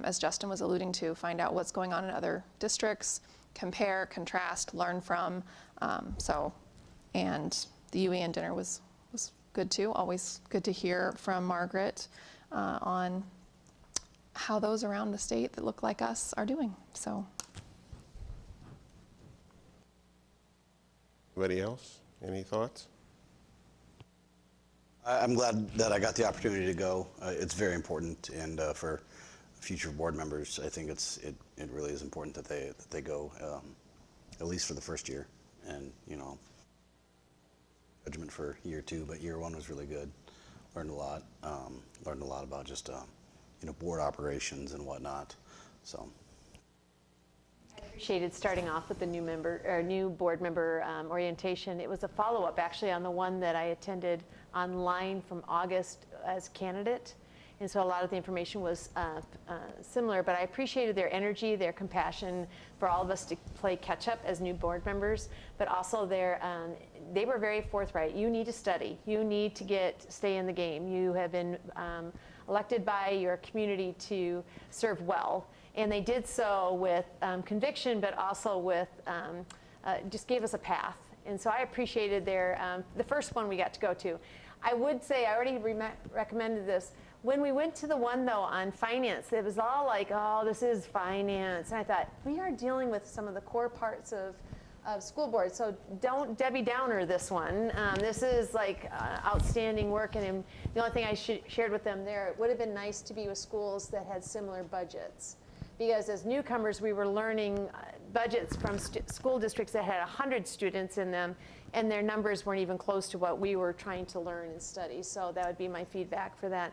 as Justin was alluding to, find out what's going on in other districts, compare, contrast, learn from. And the UEN dinner was good too. Always good to hear from Margaret on how those around the state that look like us are doing. So. Anybody else? Any thoughts? I'm glad that I got the opportunity to go. It's very important, and for future board members, I think it really is important that they go, at least for the first year, and judgment for year 2, but year 1 was really good. Learned a lot. Learned a lot about just board operations and whatnot. So. I appreciated starting off with the new board member orientation. It was a follow-up actually on the one that I attended online from August as candidate. And so a lot of the information was similar, but I appreciated their energy, their compassion for all of us to play catch up as new board members, but also they were very forthright. You need to study. You need to stay in the game. You have been elected by your community to serve well. And they did so with conviction, but also with, just gave us a path. And so I appreciated the first one we got to go to. I would say, I already recommended this. When we went to the one though on finance, it was all like, oh, this is finance. And I thought, we are dealing with some of the core parts of school board. So don't Debbie Downer this one. This is like outstanding work. And the only thing I shared with them there, it would have been nice to be with schools that had similar budgets. Because as newcomers, we were learning budgets from school districts that had 100 students in them, and their numbers weren't even close to what we were trying to learn and study. So that would be my feedback for that.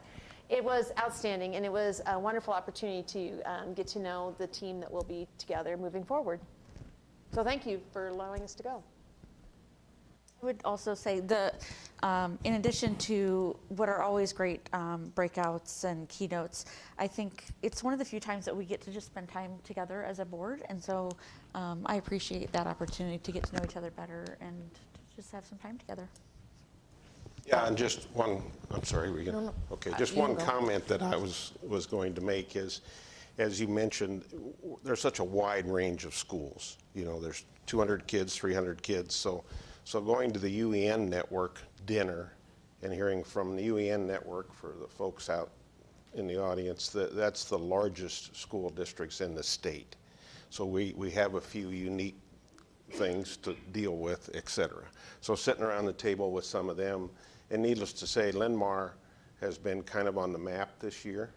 It was outstanding, and it was a wonderful opportunity to get to know the team that will be together moving forward. So thank you for allowing us to go. I would also say in addition to what are always great breakouts and keynotes, I think it's one of the few times that we get to just spend time together as a board. And so I appreciate that opportunity to get to know each other better and to just have some time together. Yeah, and just one, I'm sorry, we can, okay, just one comment that I was going to make is, as you mentioned, there's such a wide range of schools. There's 200 kids, 300 kids, so going to the UEN network dinner and hearing from the UEN network, for the folks out in the audience, that's the largest school districts in the state. So we have a few unique things to deal with, et cetera. So sitting around the table with some of them, and needless to say, Linn-Mar has been kind of on the map this year.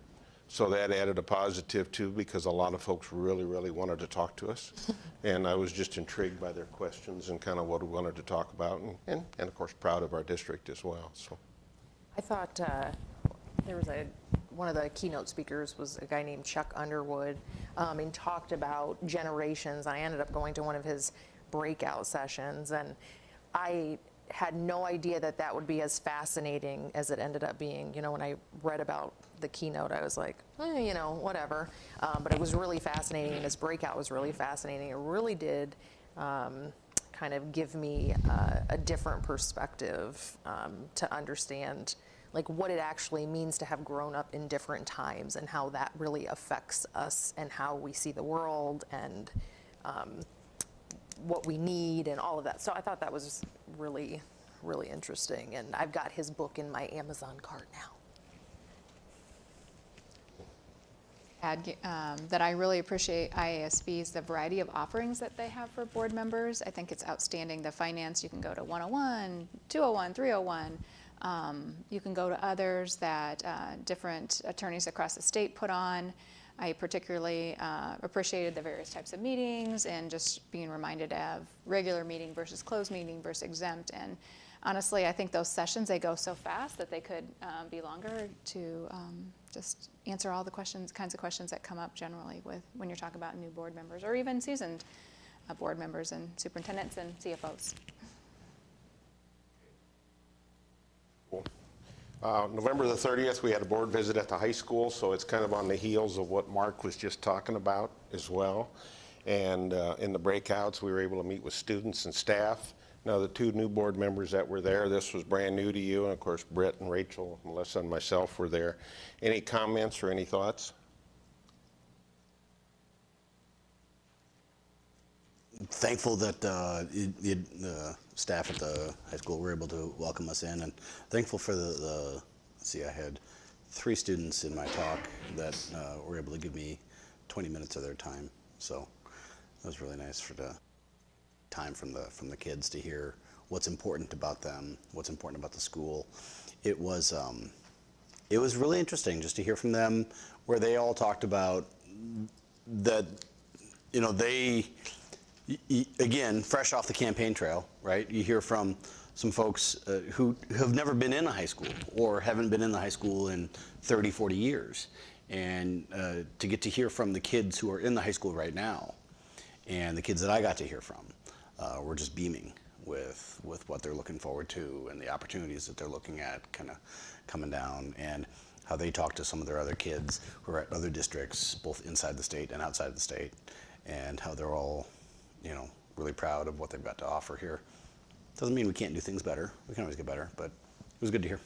So that added a positive too, because a lot of folks really, really wanted to talk to us. And I was just intrigued by their questions and kind of what we wanted to talk about, and of course, proud of our district as well, so. I thought there was one of the keynote speakers was a guy named Chuck Underwood, and talked about generations. I ended up going to one of his breakout sessions, and I had no idea that that would be as fascinating as it ended up being. You know, when I read about the keynote, I was like, you know, whatever. But it was really fascinating, and his breakout was really fascinating. It really did kind of give me a different perspective to understand like what it actually means to have grown up in different times, and how that really affects us and how we see the world, and what we need and all of that. So I thought that was really, really interesting. And I've got his book in my Amazon cart now. That I really appreciate IASB is the variety of offerings that they have for board members. I think it's outstanding. The finance, you can go to 101, 201, 301. You can go to others that different attorneys across the state put on. I particularly appreciated the various types of meetings and just being reminded of regular meeting versus closed meeting versus exempt. And honestly, I think those sessions, they go so fast that they could be longer to just answer all the kinds of questions that come up generally when you're talking about new board members, or even seasoned board members and superintendents and CFOs. Cool. November the 30th, we had a board visit at the high school, so it's kind of on the heels of what Mark was just talking about as well. And in the breakouts, we were able to meet with students and staff. Now, the two new board members that were there, this was brand new to you, and of course, Britt and Rachel, Melissa and myself were there. Any comments or any thoughts? Thankful that the staff at the high school were able to welcome us in, and thankful for the let's see, I had 3 students in my talk that were able to give me 20 minutes of their time. So it was really nice for the time from the kids to hear what's important about them, what's important about the school. It was really interesting just to hear from them, where they all talked about that, you know, they, again, fresh off the campaign trail, right? You hear from some folks who have never been in a high school or haven't been in the high school in 30, 40 years. And to get to hear from the kids who are in the high school right now, and the kids that I got to hear from, were just beaming with what they're looking forward to and the opportunities that they're looking at kind of coming down, and how they talk to some of their other kids who are at other districts, both inside the state and outside the state, and how they're all, you know, really proud of what they've got to offer here. Doesn't mean we can't do things better. We can always get better, but it was good to hear.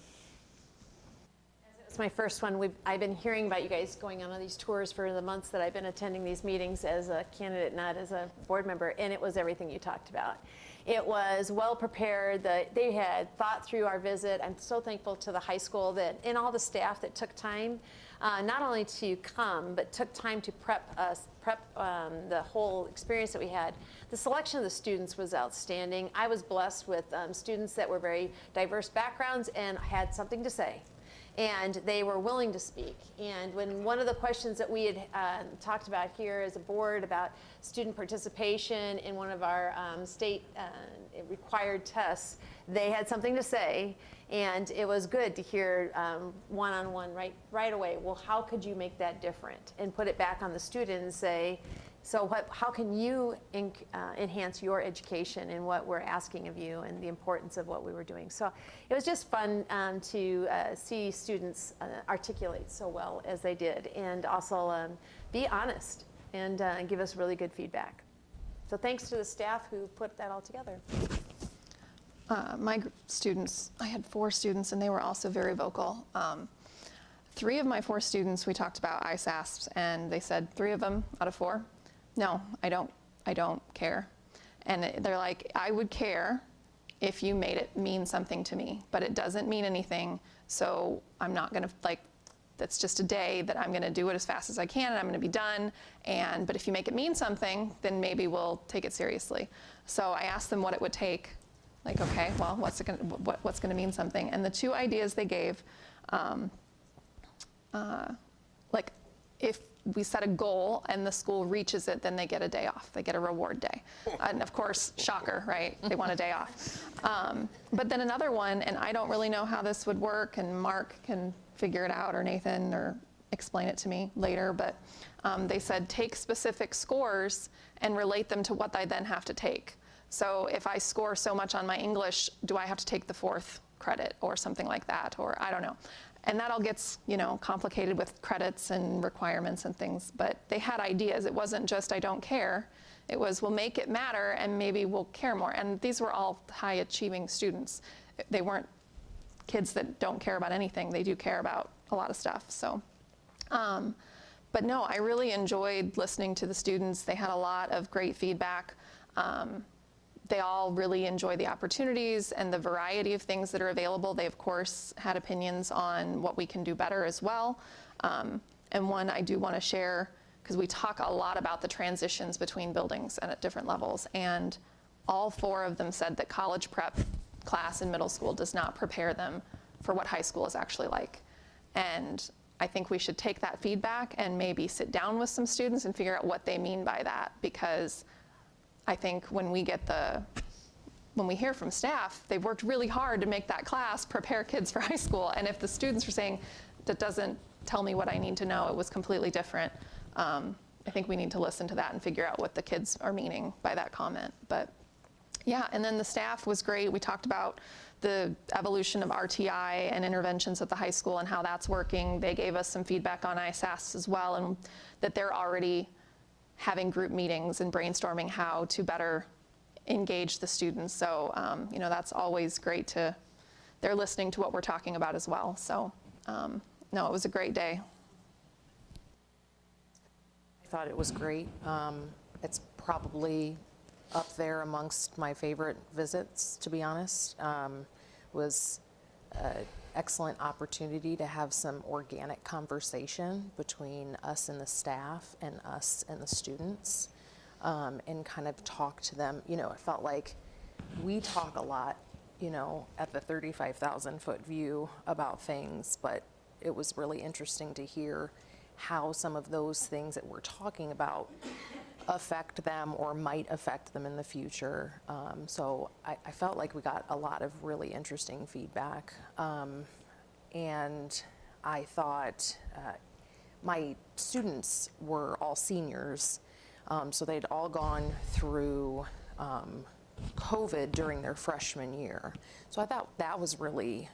It's my first one. I've been hearing about you guys going on all these tours for the months that I've been attending these meetings as a candidate, not as a board member, and it was everything you talked about. It was well prepared. They had thought through our visit. I'm so thankful to the high school and all the staff that took time, not only to come, but took time to prep the whole experience that we had. The selection of the students was outstanding. I was blessed with students that were very diverse backgrounds and had something to say. And they were willing to speak. And when one of the questions that we had talked about here as a board about student participation in one of our state required tests, they had something to say. And it was good to hear one-on-one right away, well, how could you make that different? And put it back on the student and say, so how can you enhance your education and what we're asking of you, and the importance of what we were doing? So it was just fun to see students articulate so well as they did, and also be honest and give us really good feedback. So thanks to the staff who put that all together. My students, I had 4 students, and they were also very vocal. 3 of my 4 students, we talked about ISASPs, and they said 3 of them out of 4. No, I don't care. And they're like, I would care if you made it mean something to me, but it doesn't mean anything, so I'm not gonna, like, that's just a day that I'm gonna do it as fast as I can, and I'm gonna be done, but if you make it mean something, then maybe we'll take it seriously. So I asked them what it would take, like, okay, well, what's gonna mean something? And the 2 ideas they gave, like, if we set a goal and the school reaches it, then they get a day off. They get a reward day. And of course, shocker, right? They want a day off. But then another one, and I don't really know how this would work, and Mark can figure it out, or Nathan, or explain it to me later, but they said take specific scores and relate them to what I then have to take. So if I score so much on my English, do I have to take the 4th credit or something like that, or I don't know. And that all gets, complicated with credits and requirements and things, but they had ideas. It wasn't just I don't care. It was we'll make it matter and maybe we'll care more. And these were all high achieving students. They weren't kids that don't care about anything. They do care about a lot of stuff. So, but no, I really enjoyed listening to the students. They had a lot of great feedback. They all really enjoy the opportunities and the variety of things that are available. They, of course, had opinions on what we can do better as well. And one I do want to share, because we talk a lot about the transitions between buildings and at different levels. And all 4 of them said that college prep class in middle school does not prepare them for what high school is actually like. And I think we should take that feedback and maybe sit down with some students and figure out what they mean by that, because I think when we hear from staff, they've worked really hard to make that class prepare kids for high school. And if the students are saying, that doesn't tell me what I need to know, it was completely different, I think we need to listen to that and figure out what the kids are meaning by that comment. But yeah, and then the staff was great. We talked about the evolution of RTI and interventions at the high school and how that's working. They gave us some feedback on ISAS as well, and that they're already having group meetings and brainstorming how to better engage the students. So, that's always great they're listening to what we're talking about as well. So, no, it was a great day. I thought it was great. It's probably up there amongst my favorite visits, to be honest. Was an excellent opportunity to have some organic conversation between us and the staff and us and the students, and kind of talk to them. It felt like we talk a lot, at the 35,000 foot view about things, but it was really interesting to hear how some of those things that we're talking about affect them or might affect them in the future. So I felt like we got a lot of really interesting feedback. And I thought my students were all seniors, so they'd all gone through COVID during their freshman year. So I thought that was really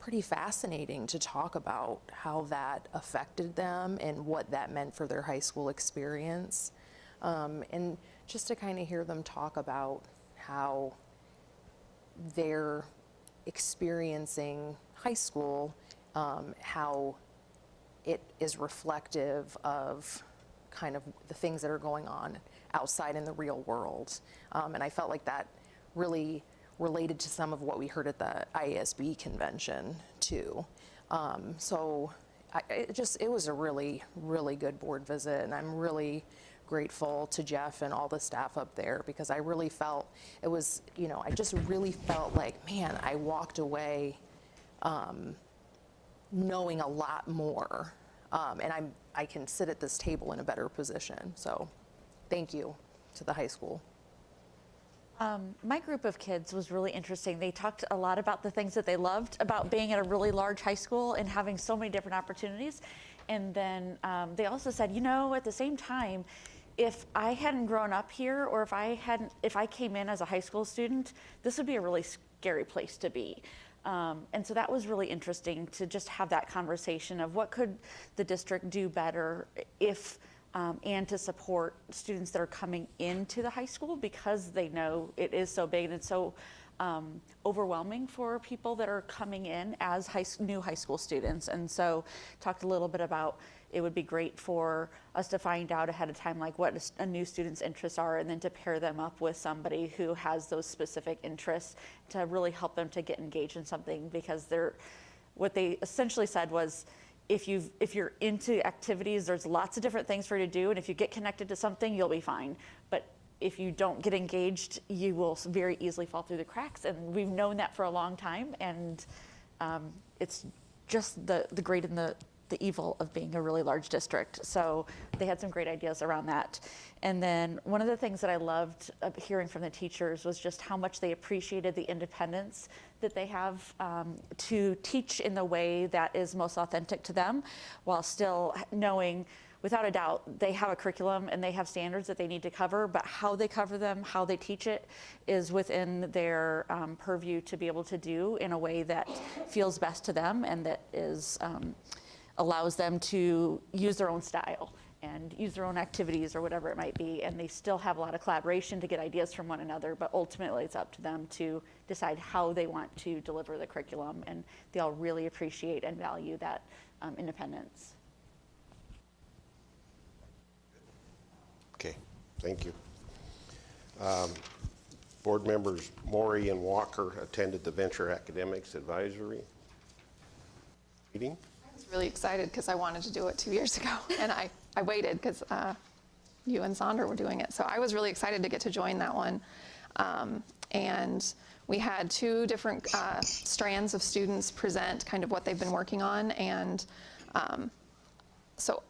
pretty fascinating to talk about how that affected them and what that meant for their high school experience. And just to kind of hear them talk about how they're experiencing high school, how it is reflective of kind of the things that are going on outside in the real world. And I felt like that really related to some of what we heard at the IASB convention too. So it was a really, really good board visit, and I'm really grateful to Jeff and all the staff up there, because I really felt it was, I just really felt like, man, I walked away knowing a lot more, and I can sit at this table in a better position. So thank you to the high school. My group of kids was really interesting. They talked a lot about the things that they loved about being at a really large high school and having so many different opportunities. And then they also said, at the same time, if I hadn't grown up here, or if I came in as a high school student, this would be a really scary place to be. And so that was really interesting to just have that conversation of what could the district do better and to support students that are coming into the high school, because they know it is so big and it's so overwhelming for people that are coming in as new high school students. And so talked a little bit about it would be great for us to find out ahead of time like what a new student's interests are, and then to pair them up with somebody who has those specific interests to really help them to get engaged in something, because what they essentially said was, if you're into activities, there's lots of different things for you to do, and if you get connected to something, you'll be fine. But if you don't get engaged, you will very easily fall through the cracks, and we've known that for a long time, and it's just the great and the the evil of being a really large district. So they had some great ideas around that. And then one of the things that I loved hearing from the teachers was just how much they appreciated the independence that they have to teach in the way that is most authentic to them, while still knowing, without a doubt, they have a curriculum and they have standards that they need to cover, but how they cover them, how they teach it is within their purview to be able to do in a way that feels best to them and that is allows them to use their own style and use their own activities or whatever it might be. And they still have a lot of collaboration to get ideas from one another, but ultimately it's up to them to decide how they want to deliver the curriculum. And they all really appreciate and value that independence. Okay, thank you. Board members Maury and Walker attended the Venture Academics Advisory meeting. I was really excited because I wanted to do it 2 years ago, and I waited because you and Sandra were doing it. So I was really excited to get to join that one. And we had 2 different strands of students present kind of what they've been working on. And so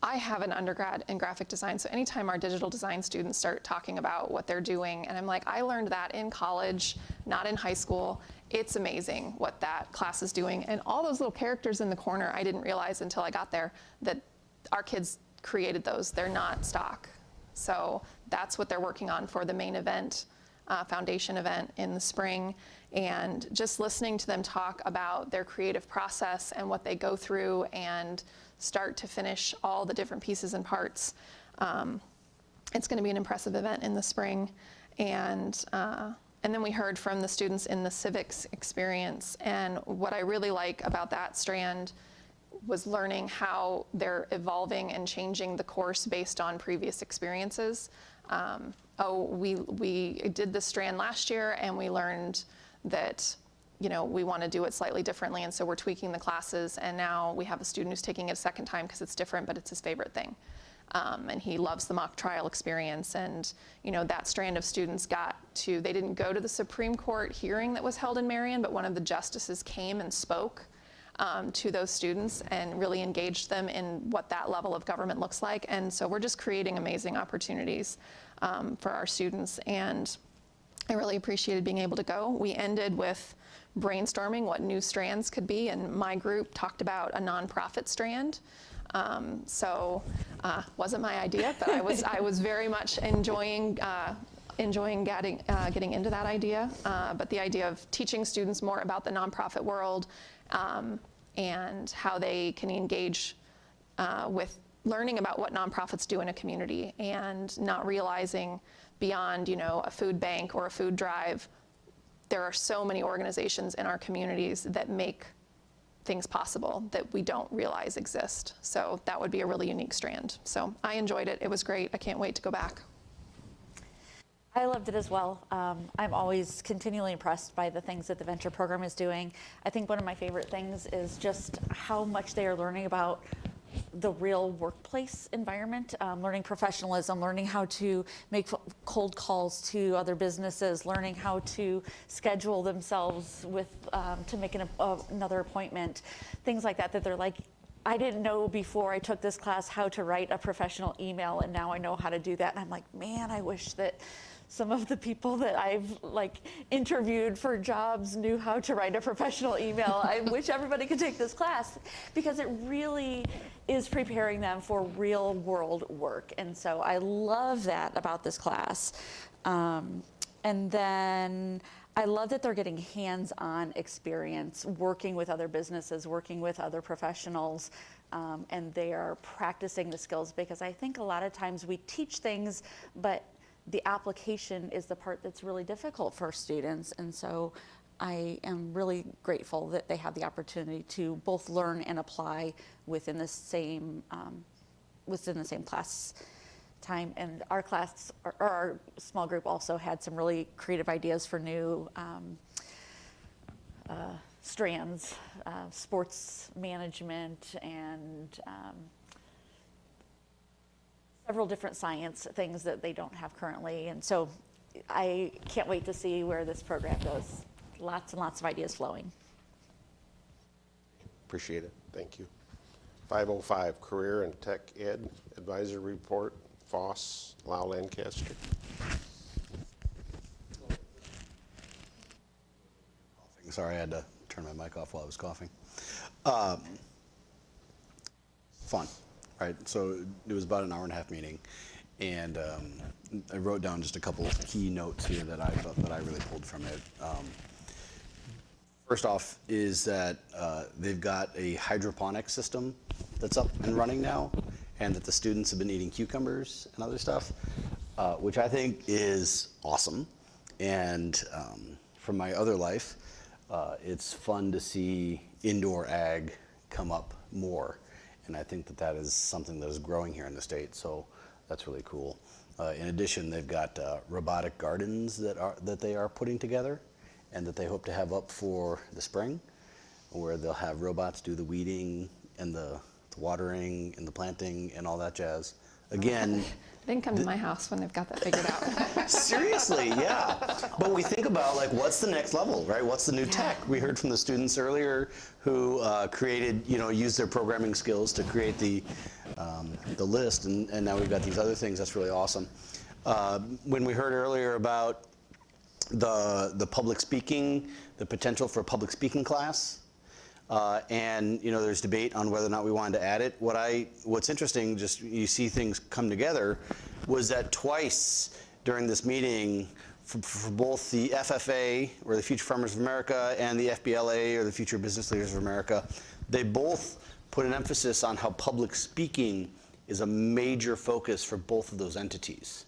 I have an undergrad in graphic design, so anytime our digital design students start talking about what they're doing, and I'm like, I learned that in college, not in high school. It's amazing what that class is doing. And all those little characters in the corner, I didn't realize until I got there that our kids created those. They're not stock. So that's what they're working on for the main event, foundation event in the spring. And just listening to them talk about their creative process and what they go through and start to finish all the different pieces and parts. It's going to be an impressive event in the spring. And then we heard from the students in the civics experience. And what I really like about that strand was learning how they're evolving and changing the course based on previous experiences. We did this strand last year and we learned that we want to do it slightly differently, and so we're tweaking the classes, and now we have a student who's taking it a second time because it's different, but it's his favorite thing. And he loves the mock trial experience, and that strand of students they didn't go to the Supreme Court hearing that was held in Marion, but one of the justices came and spoke to those students and really engaged them in what that level of government looks like. And so we're just creating amazing opportunities for our students, and I really appreciated being able to go. We ended with brainstorming what new strands could be, and my group talked about a nonprofit strand. Wasn't my idea, but I was very much enjoying getting into that idea. But the idea of teaching students more about the nonprofit world and how they can engage with learning about what nonprofits do in a community, and not realizing beyond a food bank or a food drive, there are so many organizations in our communities that make things possible that we don't realize exist. So that would be a really unique strand. So I enjoyed it. It was great. I can't wait to go back. I loved it as well. I'm always continually impressed by the things that the Venture program is doing. I think one of my favorite things is just how much they are learning about the real workplace environment, learning professionalism, learning how to make cold calls to other businesses, learning how to schedule themselves to make another appointment, things like that they're like, I didn't know before I took this class how to write a professional email, and now I know how to do that. And I'm like, man, I wish that some of the people that I've interviewed for jobs knew how to write a professional email. I wish everybody could take this class, because it really is preparing them for real world work. And so I love that about this class. And then I love that they're getting hands-on experience working with other businesses, working with other professionals, and they are practicing the skills, because I think a lot of times we teach things, but the application is the part that's really difficult for students. And so I am really grateful that they have the opportunity to both learn and apply within the same class time. And our class, or our small group, also had some really creative ideas for new strands, sports management, and several different science things that they don't have currently. And so I can't wait to see where this program goes. Lots and lots of ideas flowing. Appreciate it. Thank you. 505, Career and Tech Ed Advisory Report, Foss, Lau Lancaster. Sorry, I had to turn my mic off while I was coughing. Fun, right? So it was about an hour and a half meeting, and I wrote down just a couple of key notes here that I thought that I really pulled from it. First off is that they've got a hydroponic system that's up and running now, and that the students have been eating cucumbers and other stuff, which I think is awesome. And from my other life, it's fun to see indoor ag come up more. And I think that that is something that is growing here in the state, so that's really cool. In addition, they've got robotic gardens that they are putting together and that they hope to have up for the spring, where they'll have robots do the weeding and the watering and the planting and all that jazz. Again, They can come to my house when they've got that figured out. seriously, yeah. But we think about, like, what's the next level, right? What's the new tech? We heard from the students earlier who created, used their programming skills to create the list, and now we've got these other things. That's really awesome. When we heard earlier about the public speaking, the potential for a public speaking class, and there's debate on whether or not we wanted to add it. What's interesting, just you see things come together, was that twice during this meeting, for both the FFA, or the Future Farmers of America, and the FBLA, or the Future Business Leaders of America, they both put an emphasis on how public speaking is a major focus for both of those entities.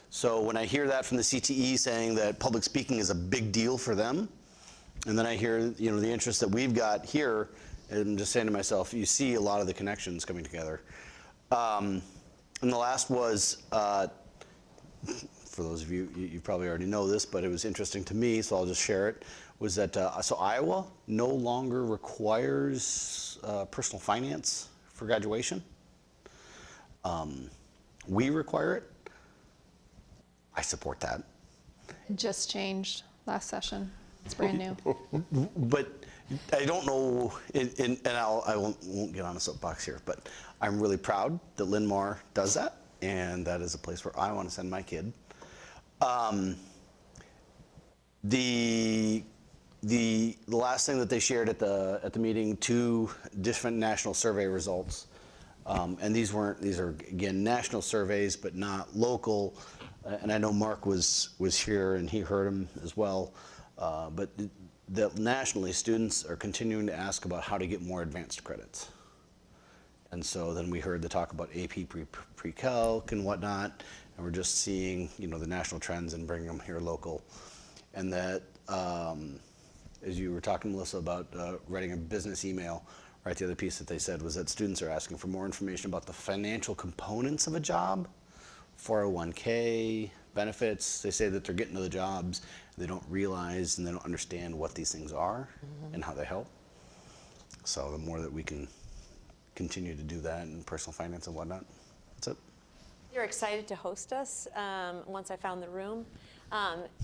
So when I hear that from the CTE saying that public speaking is a big deal for them, and then I hear, the interest that we've got here, and I'm just saying to myself, you see a lot of the connections coming together. And the last was, for those of you, you probably already know this, but it was interesting to me, so I'll just share it, was that, so Iowa no longer requires personal finance for graduation. We require it. I support that. Just changed last session. It's brand new. But I don't know, and I won't get on a soapbox here, but I'm really proud that Linn-Mar does that, and that is a place where I want to send my kid. The last thing that they shared at the meeting, 2 different national survey results, and these are again national surveys, but not local. And I know Mark was here and he heard them as well. But nationally, students are continuing to ask about how to get more advanced credits. And so then we heard the talk about AP pre-calc and whatnot, and we're just seeing, the national trends and bringing them here local. And that, as you were talking, Melissa, about writing a business email, right, the other piece that they said was that students are asking for more information about the financial components of a job, 401k, benefits. They say that they're getting to the jobs, they don't realize and they don't understand what these things are and how they help. So the more that we can continue to do that in personal finance and whatnot, that's it. You're excited to host us once I found the room.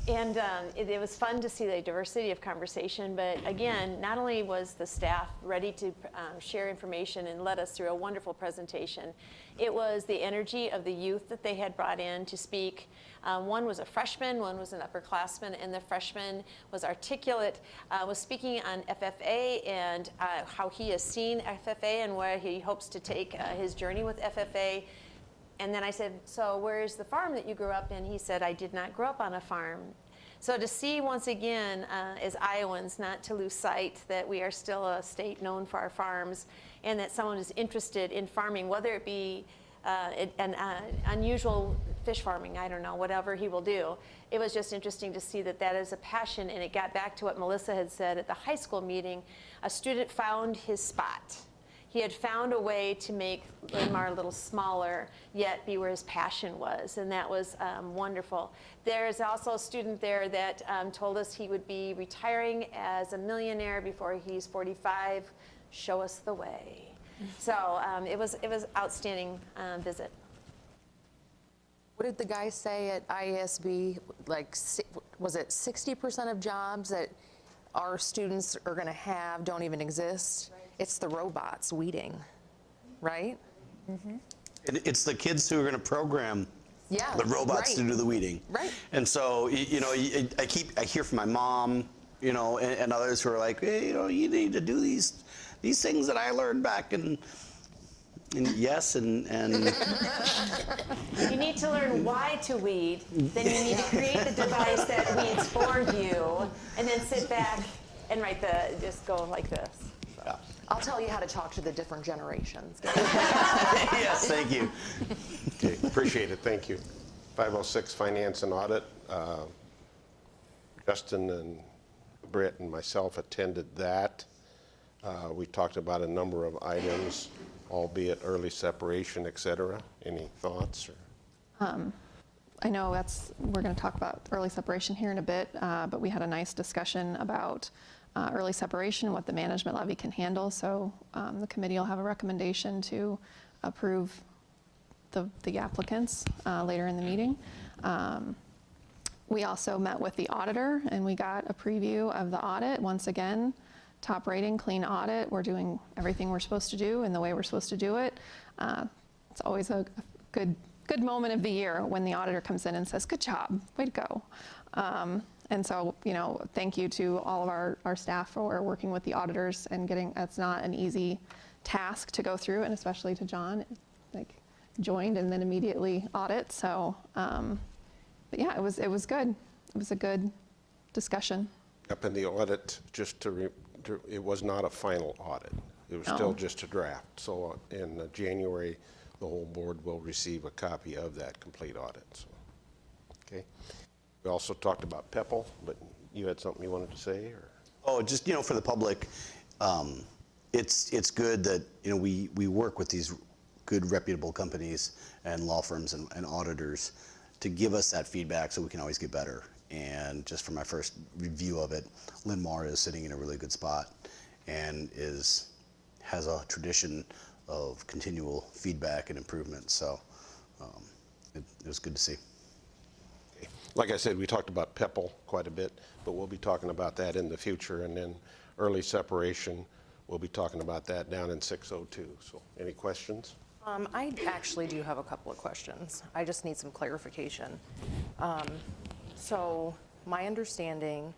It was fun to see the diversity of conversation, but again, not only was the staff ready to share information and led us through a wonderful presentation, it was the energy of the youth that they had brought in to speak. One was a freshman, one was an upperclassman, and the freshman was articulate, was speaking on FFA and how he has seen FFA and where he hopes to take his journey with FFA. And then I said, so where's the farm that you grew up in? He said, I did not grow up on a farm. So to see once again, as Iowans, not to lose sight that we are still a state known for our farms, and that someone is interested in farming, whether it be an unusual fish farming, I don't know, whatever he will do. It was just interesting to see that that is a passion, and it got back to what Melissa had said at the high school meeting. A student found his spot. He had found a way to make Linn-Mar a little smaller, yet be where his passion was, and that was wonderful. There is also a student there that told us he would be retiring as a millionaire before he's 45. Show us the way. So it was outstanding visit. What did the guy say at IASB? Like, was it 60% of jobs that our students are going to have don't even exist? Right. It's the robots weeding. right? It's the kids who are going to program Yeah. the robots to right. do the weeding. Right. And so, I hear from my mom, and others who are like, hey, you need to do these things that I learned back and yes, and You need to learn why to weed, then you need to create the device that weeds for you, and then sit back and just go like this. I'll tell you how to talk to the different generations. yes, thank you. Okay, appreciate it, thank you. 506, Finance and Audit. Justin and Britt and myself attended that. We talked about a number of items, albeit early separation, et cetera. Any thoughts? I know we're going to talk about early separation here in a bit, but we had a nice discussion about early separation, what the management levy can handle. So the committee will have a recommendation to approve the applicants later in the meeting. We also met with the auditor and we got a preview of the audit. Once again, top rating, clean audit. We're doing everything we're supposed to do in the way we're supposed to do it. It's always a good moment of the year when the auditor comes in and says, good job, way to go. And so, thank you to all of our staff for working with the auditors and it's not an easy task to go through, and especially to John, joined and then immediately audit. So, but yeah, it was good. It was a good discussion. Up in the audit, it was not a final audit. It was still just a draft. So in January, the whole board will receive a copy of that complete audit. So, okay. We also talked about PEPL, but you had something you wanted to say? Or? Oh, just, for the public, it's good that, we work with these good reputable companies and law firms and auditors to give us that feedback so we can always get better. And just from my first review of it, Linn-Mar is sitting in a really good spot and has a tradition of continual feedback and improvement. So it was good to see. Okay. Like I said, we talked about PEPL quite a bit, but we'll be talking about that in the future. And then early separation, we'll be talking about that down in 602. So any questions? I actually do have a couple of questions. I just need some clarification. So my understanding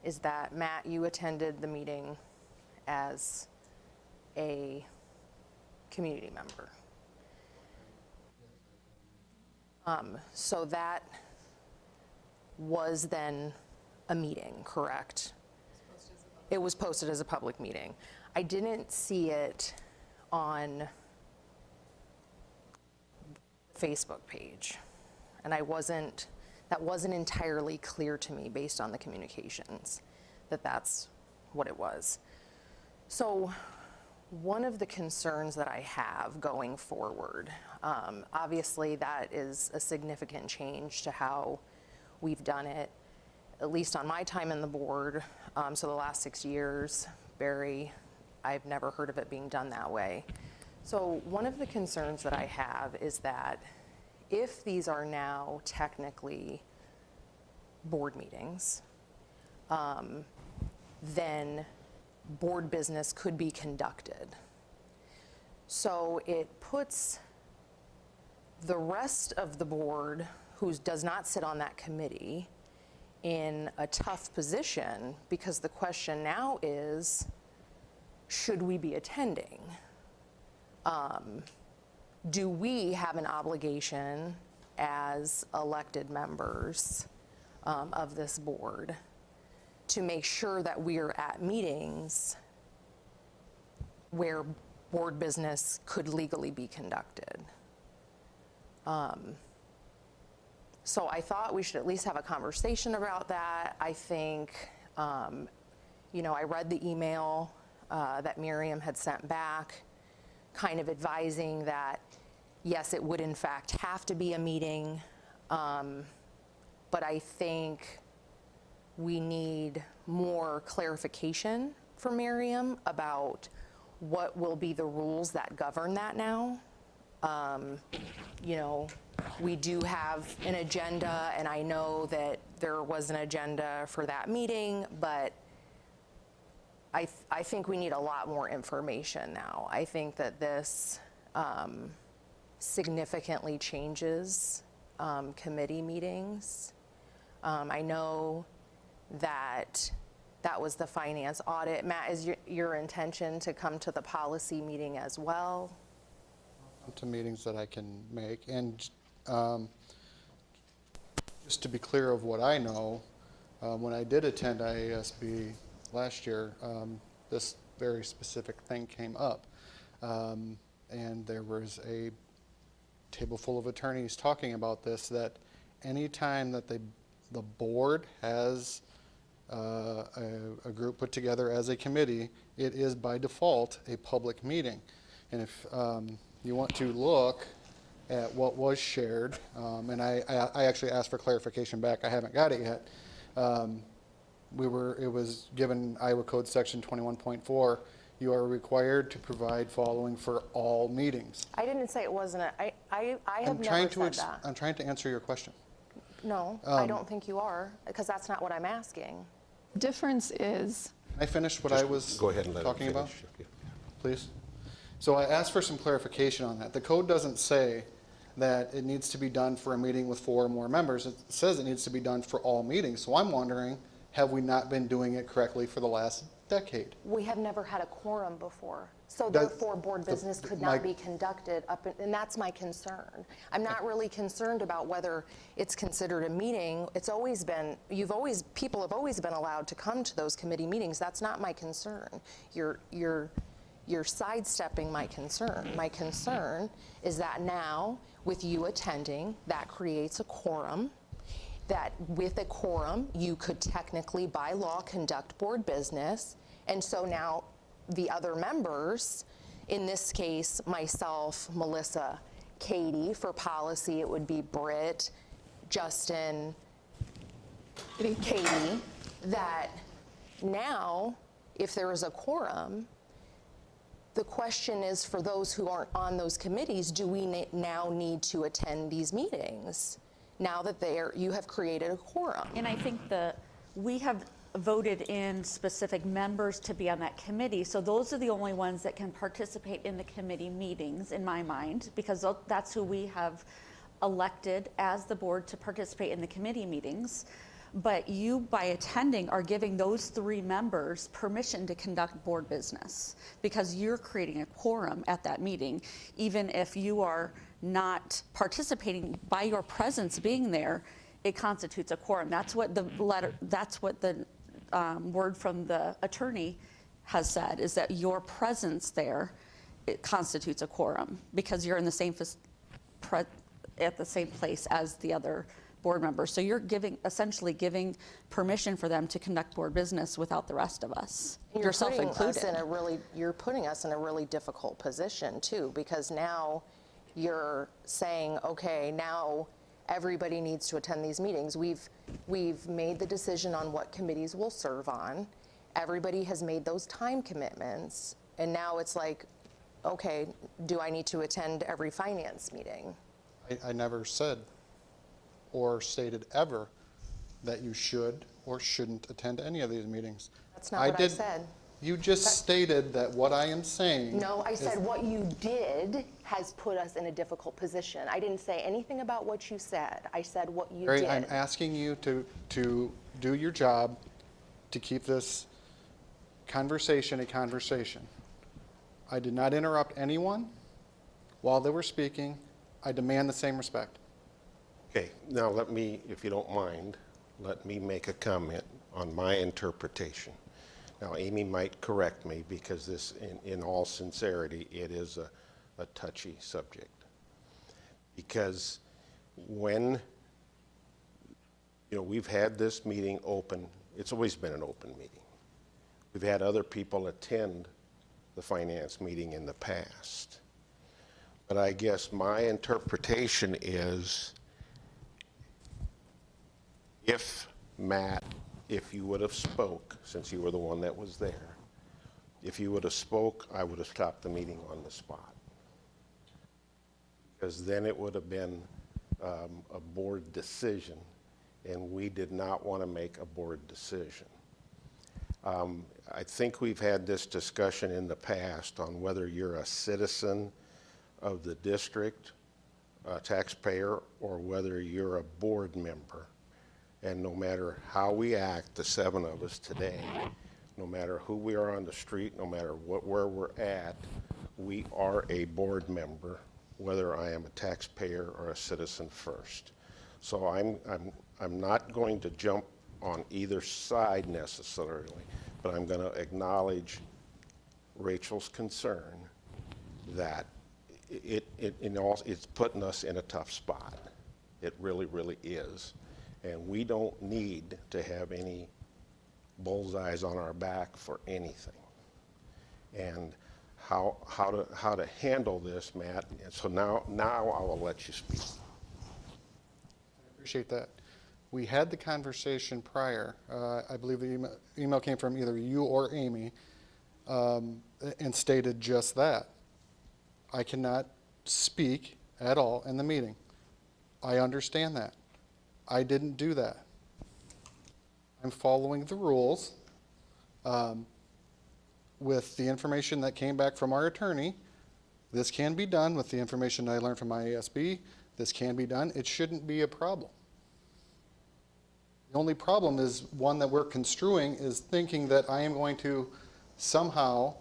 is that, Matt, you attended the meeting as a community member. So that was then a meeting, correct? It was posted as a public meeting. I didn't see it on Facebook page, and that wasn't entirely clear to me based on the communications that that's what it was. So one of the concerns that I have going forward, obviously that is a significant change to how we've done it, at least on my time in the board. So the last 6 years, I've never heard of it being done that way. So one of the concerns that I have is that if these are now technically board meetings, then board business could be conducted. So it puts the rest of the board, who does not sit on that committee, in a tough position, because the question now is, should we be attending? Do we have an obligation as elected members of this board to make sure that we are at meetings where board business could legally be conducted? So I thought we should at least have a conversation about that. I think, I read the email that Marion had sent back, kind of advising that, yes, it would in fact have to be a meeting, but I think we need more clarification from Marion about what will be the rules that govern that now. We do have an agenda, and I know that there was an agenda for that meeting, but I think we need a lot more information now. I think that this significantly changes committee meetings. I know that was the finance audit. Matt, is your intention to come to the policy meeting as well? To meetings that I can make. And just to be clear of what I know, when I did attend IASB last year, this very specific thing came up. And there was a table full of attorneys talking about this, that any time that the board has a group put together as a committee, it is by default a public meeting. And if you want to look at what was shared, and I actually asked for clarification back, I haven't got it yet. It was given Iowa Code Section 21.4, you are required to provide following for all meetings. I didn't say it wasn't. I have never said that. I'm trying to answer your question. No, I don't think you are, because that's not what I'm asking. Difference is, Can I finish what I was Go ahead and let him talking about, finish. please? So I asked for some clarification on that. The code doesn't say that it needs to be done for a meeting with 4 or more members. It says it needs to be done for all meetings. So I'm wondering, have we not been doing it correctly for the last decade? We have never had a quorum before, so That- therefore board business could my- not be conducted and that's my concern. I'm not really concerned about whether it's considered a meeting. It's always been, people have always been allowed to come to those committee meetings. That's not my concern. You're sidestepping my concern. My concern is that now, with you attending, that creates a quorum. That with a quorum, you could technically, by law, conduct board business. And so now the other members, in this case, myself, Melissa, Katie, for policy, it would be Britt, Justin, Katie, that now, if there is a quorum, the question is, for those who aren't on those committees, do we now need to attend these meetings? Now that you have created a quorum. And I think we have voted in specific members to be on that committee, so those are the only ones that can participate in the committee meetings, in my mind, because that's who we have elected as the board to participate in the committee meetings. But you, by attending, are giving those 3 members permission to conduct board business, because you're creating a quorum at that meeting, even if you are not participating. By your presence being there, it constitutes a quorum. That's what the word from the attorney has said, is that your presence there, it constitutes a quorum, because you're in the same at the same place as the other board members. So you're essentially giving permission for them to conduct board business without the rest of us, yourself included. You're putting us in a really difficult position too, because now you're saying, okay, now everybody needs to attend these meetings. We've made the decision on what committees we'll serve on. Everybody has made those time commitments, and now it's like, okay, do I need to attend every finance meeting? I never said or stated ever that you should or shouldn't attend any of these meetings. That's not what I said. You just stated that what I am saying. No, I said what you did has put us in a difficult position. I didn't say anything about what you said. I said what you Mary, did. I'm asking you to do your job, to keep this conversation a conversation. I did not interrupt anyone while they were speaking. I demand the same respect. Okay, now let me, if you don't mind, let me make a comment on my interpretation. Now, Amy might correct me, because this, in all sincerity, it is a touchy subject. Because when, we've had this meeting open, it's always been an open meeting. We've had other people attend the finance meeting in the past. But I guess my interpretation is, Matt, if you would have spoke, since you were the one that was there, if you would have spoke, I would have stopped the meeting on the spot. Because then it would have been a board decision, and we did not want to make a board decision. I think we've had this discussion in the past on whether you're a citizen of the district, taxpayer, or whether you're a board member. And no matter how we act, the 7 of us today, no matter who we are on the street, no matter where we're at, we are a board member, whether I am a taxpayer or a citizen first. So I'm not going to jump on either side necessarily, but I'm going to acknowledge Rachel's concern that it's putting us in a tough spot. It really, really is. And we don't need to have any bullseyes on our back for anything. And how to handle this, Matt. And so now I will let you speak. I appreciate that. We had the conversation prior. I believe the email came from either you or Amy, and stated just that. I cannot speak at all in the meeting. I understand that. I didn't do that. I'm following the rules. With the information that came back from our attorney, this can be done. With the information I learned from my ASB, this can be done. It shouldn't be a problem. The only problem is one that we're construing is thinking that I am going to somehow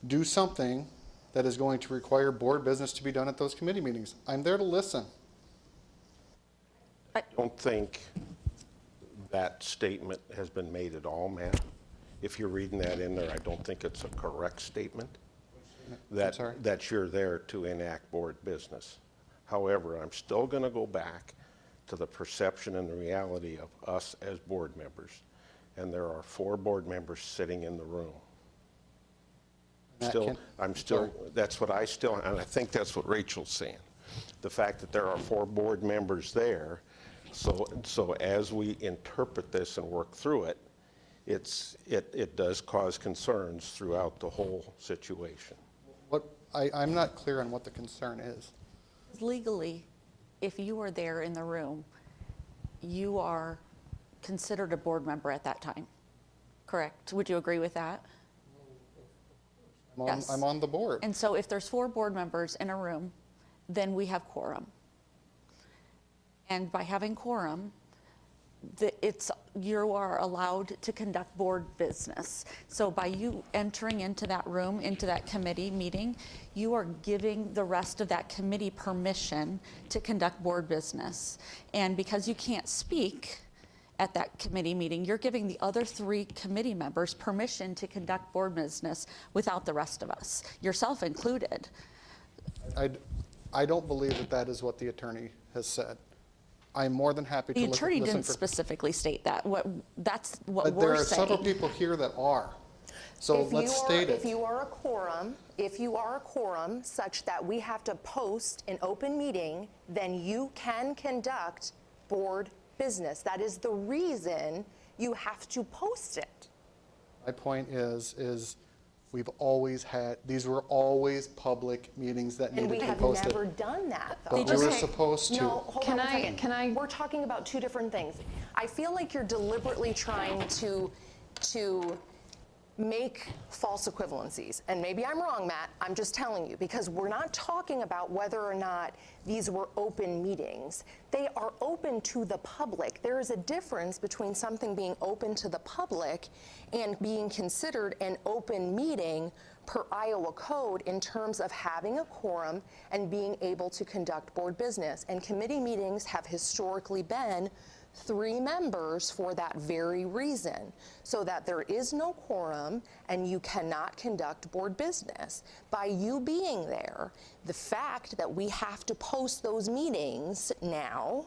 do something that is going to require board business to be done at those committee meetings. I'm there to listen. I don't think that statement has been made at all, Matt. If you're reading that in there, I don't think it's a correct statement. That you're there to enact board business. However, I'm still going to go back to the perception and the reality of us as board members. And there are 4 board members sitting in the room. And I think that's what Rachel's saying. The fact that there are 4 board members there, so as we interpret this and work through it, it does cause concerns throughout the whole situation. I'm not clear on what the concern is. Legally, if you are there in the room, you are considered a board member at that time, correct? Would you agree with that? Yes. I'm on the board. And so if there's 4 board members in a room, then we have quorum. And by having quorum, you are allowed to conduct board business. So by you entering into that room, into that committee meeting, you are giving the rest of that committee permission to conduct board business. And because you can't speak at that committee meeting, you're giving the other 3 committee members permission to conduct board business without the rest of us, yourself included. I don't believe that is what the attorney has said. I'm more than happy to The listen. attorney didn't specifically state that. That's what But we're there are saying. several people here that are. So let's state it. If you are a quorum such that we have to post an open meeting, then you can conduct board business. That is the reason you have to post it. My point is we've always had, these were always public meetings that And needed we to be have posted. never done that, though. But we were supposed to. No, hold on a second. Can I? We're talking about 2 different things. I feel like you're deliberately trying to make false equivalencies. And maybe I'm wrong, Matt. I'm just telling you, because we're not talking about whether or not these were open meetings. They are open to the public. There is a difference between something being open to the public and being considered an open meeting per Iowa code in terms of having a quorum and being able to conduct board business. And committee meetings have historically been 3 members for that very reason, so that there is no quorum and you cannot conduct board business. By you being there, the fact that we have to post those meetings now,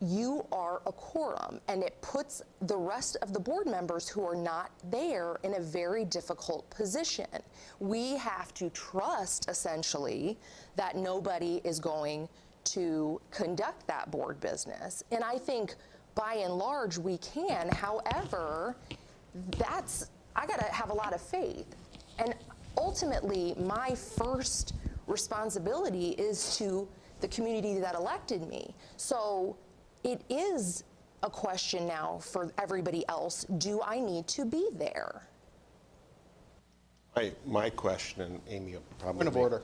you are a quorum, and it puts the rest of the board members who are not there in a very difficult position. We have to trust, essentially, that nobody is going to conduct that board business. And I think by and large we can. However, I gotta have a lot of faith. And ultimately, my first responsibility is to the community that elected me. So it is a question now for everybody else, do I need to be there? My question, and Amy will probably... Point of order.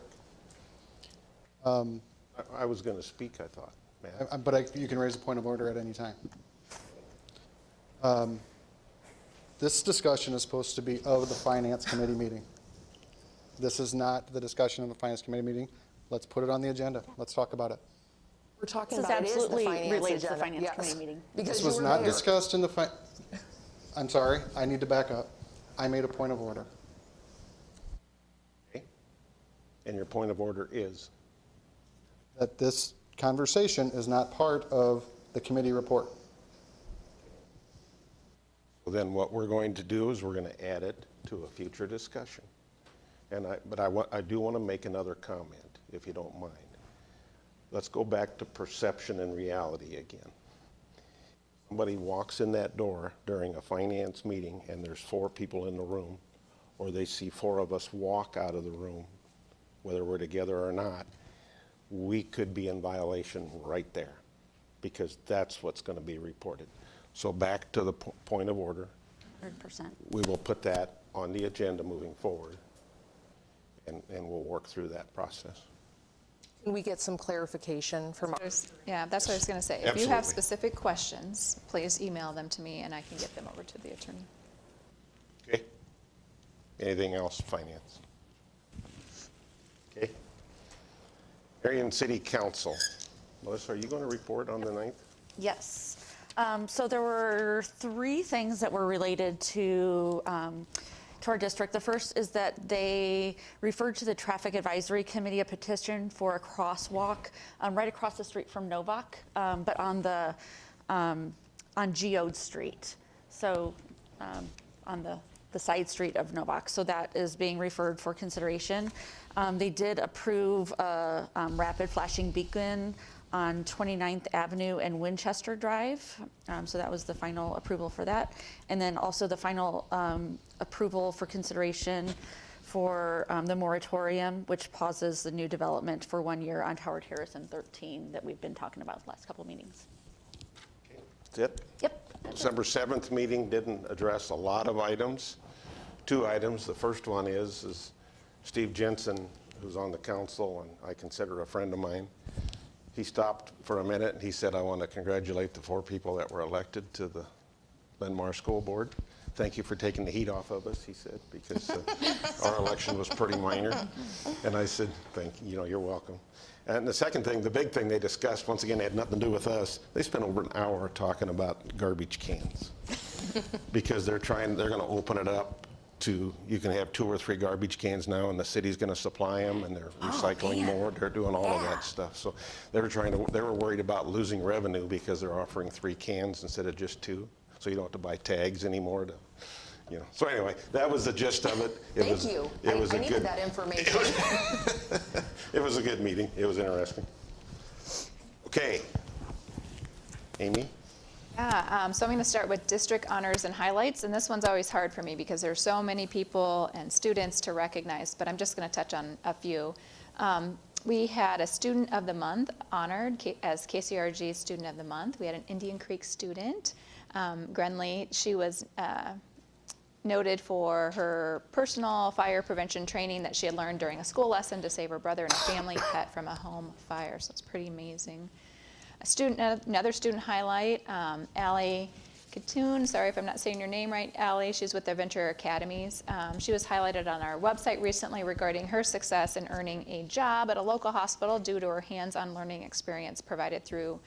I was going to speak, I thought, Matt. But you can raise a point of order at any time. This discussion is supposed to be of the Finance Committee meeting. This is not the discussion of the Finance Committee meeting. Let's put it on the agenda. Let's talk about it. We're talking This is about is the absolutely finance related to the agenda. Finance Yes. Committee meeting. Because This was you were not there. discussed in the I'm sorry, I need to back up. I made a point of order. Okay. And your point of order is? That this conversation is not part of the committee report. Well, then what we're going to do is we're going to add it to a future discussion. But I do want to make another comment, if you don't mind. Let's go back to perception and reality again. Somebody walks in that door during a finance meeting and there's 4 people in the room, or they see 4 of us walk out of the room, whether we're together or not, we could be in violation right there, because that's what's going to be reported. So back to the point of order. 100%. We will put that on the agenda moving forward, and we'll work through that process. Can we get some clarification from? Yeah, that's what I was going to say. If you have Absolutely. specific questions, please email them to me and I can get them over to the attorney. Okay? Anything else, finance? Okay? Marion City Council. Melissa, are you going to report on the 9th? Yes. So there were 3 things that were related to our district. The first is that they referred to the Traffic Advisory Committee a petition for a crosswalk right across the street from Novak, but on Geode Street. So on the side street of Novak. So that is being referred for consideration. They did approve a rapid flashing beacon on 29th Avenue and Winchester Drive. So that was the final approval for that. And then also the final approval for consideration for the moratorium, which pauses the new development for 1 year on Howard Harrison 13 that we've been talking about the last couple meetings. That's it? Yep. December 7th meeting didn't address a lot of items. 2 items. The first one is Steve Jensen, who's on the council and I consider a friend of mine. He stopped for a minute and he said, I want to congratulate the 4 people that were elected to the Linn-Mar School Board. Thank you for taking the heat off of us, he said, because our election was pretty minor. And I said, you're welcome. And the second thing, the big thing they discussed, once again, had nothing to do with us. They spent over an hour talking about garbage cans because they're going to open it up to, you can have 2 or 3 garbage cans now and the city's going to supply them and they're recycling more. They're doing all of that stuff. So they were worried about losing revenue because they're offering 3 cans instead of just 2. So you don't have to buy tags anymore to, So anyway, that was the gist of it. Thank you. I needed that information. It was a good meeting. It was interesting. Okay. Amy? Yeah, so I'm going to start with district honors and highlights, and this one's always hard for me because there's so many people and students to recognize, but I'm just going to touch on a few. We had a student of the month honored as KCRG student of the month. We had an Indian Creek student, Grenly. She was noted for her personal fire prevention training that she had learned during a school lesson to save her brother and a family pet from a home fire, so it's pretty amazing. Another student highlight, Allie Katoon, sorry if I'm not saying your name right, Allie, she's with the Venture Academies. She was highlighted on our website recently regarding her success in earning a job at a local hospital due to her hands-on learning experience provided through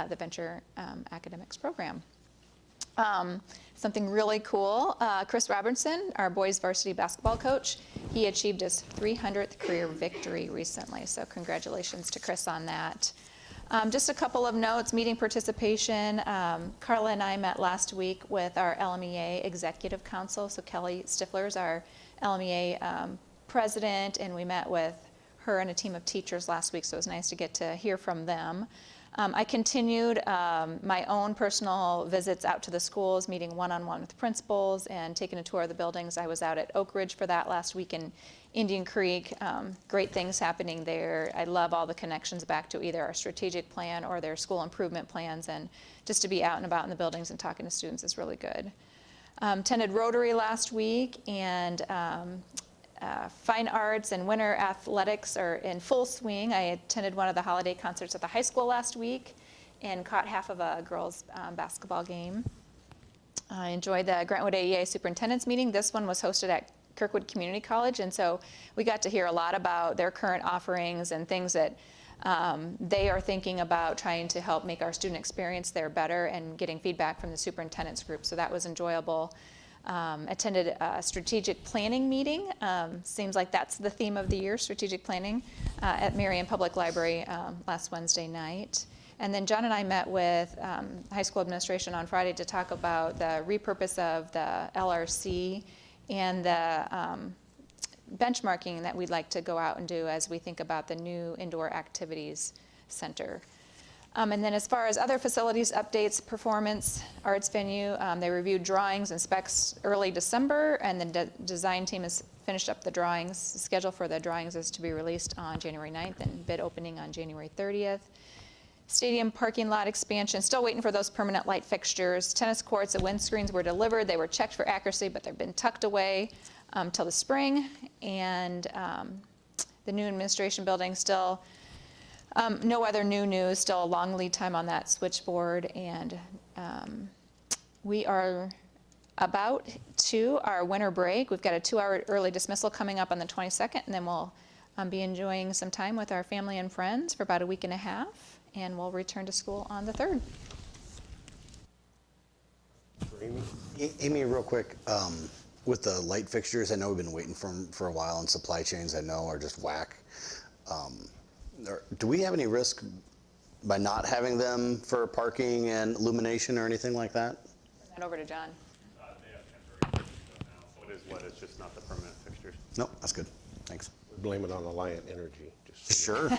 the Venture Academics program. Something really cool, Chris Robertson, our boys varsity basketball coach, he achieved his 300th career victory recently, so congratulations to Chris on that. Just a couple of notes, meeting participation. Carla and I met last week with our LMEA Executive Council. So Kelly Stifler is our LMEA president, and we met with her and a team of teachers last week, so it was nice to get to hear from them. I continued my own personal visits out to the schools, meeting one-on-one with principals and taking a tour of the buildings. I was out at Oak Ridge for that last week in Indian Creek. Great things happening there. I love all the connections back to either our strategic plan or their school improvement plans, and just to be out and about in the buildings and talking to students is really good. Attended Rotary last week and Fine arts and winter athletics are in full swing. I attended one of the holiday concerts at the high school last week and caught half of a girls' basketball game. I enjoyed the Grantwood AEA superintendent's meeting. This one was hosted at Kirkwood Community College, and so we got to hear a lot about their current offerings and things that they are thinking about trying to help make our student experience there better, and getting feedback from the superintendent's group, so that was enjoyable. Attended a strategic planning meeting. Seems like that's the theme of the year, strategic planning, at Marion Public Library last Wednesday night. And then John and I met with high school administration on Friday to talk about the repurpose of the LRC and the benchmarking that we'd like to go out and do as we think about the new indoor activities center. And then as far as other facilities updates, performance arts venue, they reviewed drawings and specs early December, and the design team has finished up the drawings. The schedule for the drawings is to be released on January 9th and bid opening on January 30th. Stadium parking lot expansion, still waiting for those permanent light fixtures. Tennis courts, the windscreens were delivered. They were checked for accuracy, but they've been tucked away till the spring. And the new administration building still, no other new news, still a long lead time on that switchboard. And we are about to our winter break. We've got a 2-hour early dismissal coming up on the 22nd, and then we'll be enjoying some time with our family and friends for about a week and a half, and we'll return to school on the 3rd. Amy, real quick, with the light fixtures, I know we've been waiting for a while, and supply chains I know are just whack. Do we have any risk by not having them for parking and illumination or anything like that? Turn that over to John. They have temporary fixtures now, so it is what, it's just not the permanent fixtures. No, that's good. Thanks. Blame it on Alliant Energy. Just Sure.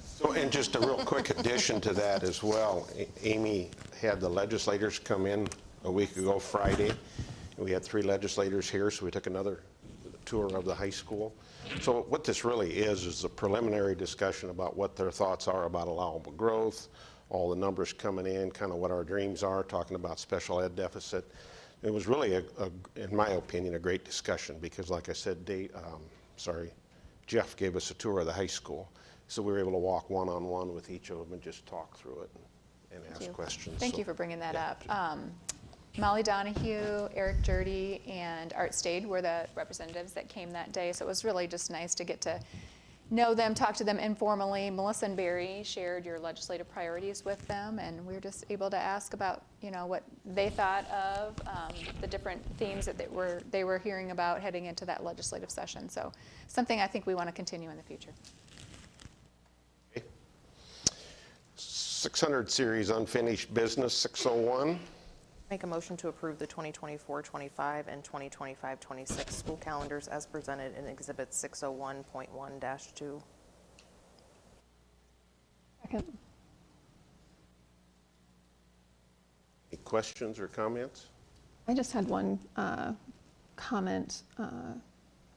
So, and just a real quick addition to that as well, Amy had the legislators come in a week ago Friday. We had 3 legislators here, so we took another tour of the high school. So what this really is a preliminary discussion about what their thoughts are about allowable growth, all the numbers coming in, kind of what our dreams are, talking about special ed deficit. It was really, in my opinion, a great discussion because, like I said, Jeff gave us a tour of the high school. So we were able to walk one-on-one with each of them and just talk through it and ask questions. Thank you for bringing that up. Molly Donahue, Eric Jurdy, and Art Stade were the representatives that came that day. So it was really just nice to get to know them, talk to them informally. Melissa and Barry shared your legislative priorities with them, and we were just able to ask about, what they thought of the different themes that they were hearing about heading into that legislative session. So something I think we want to continue in the future. 600 series unfinished business, 601. Make a motion to approve the 2024-25 and 2025-26 school calendars as presented in Exhibit 601.1-2. Second. Any questions or comments? I just had one comment.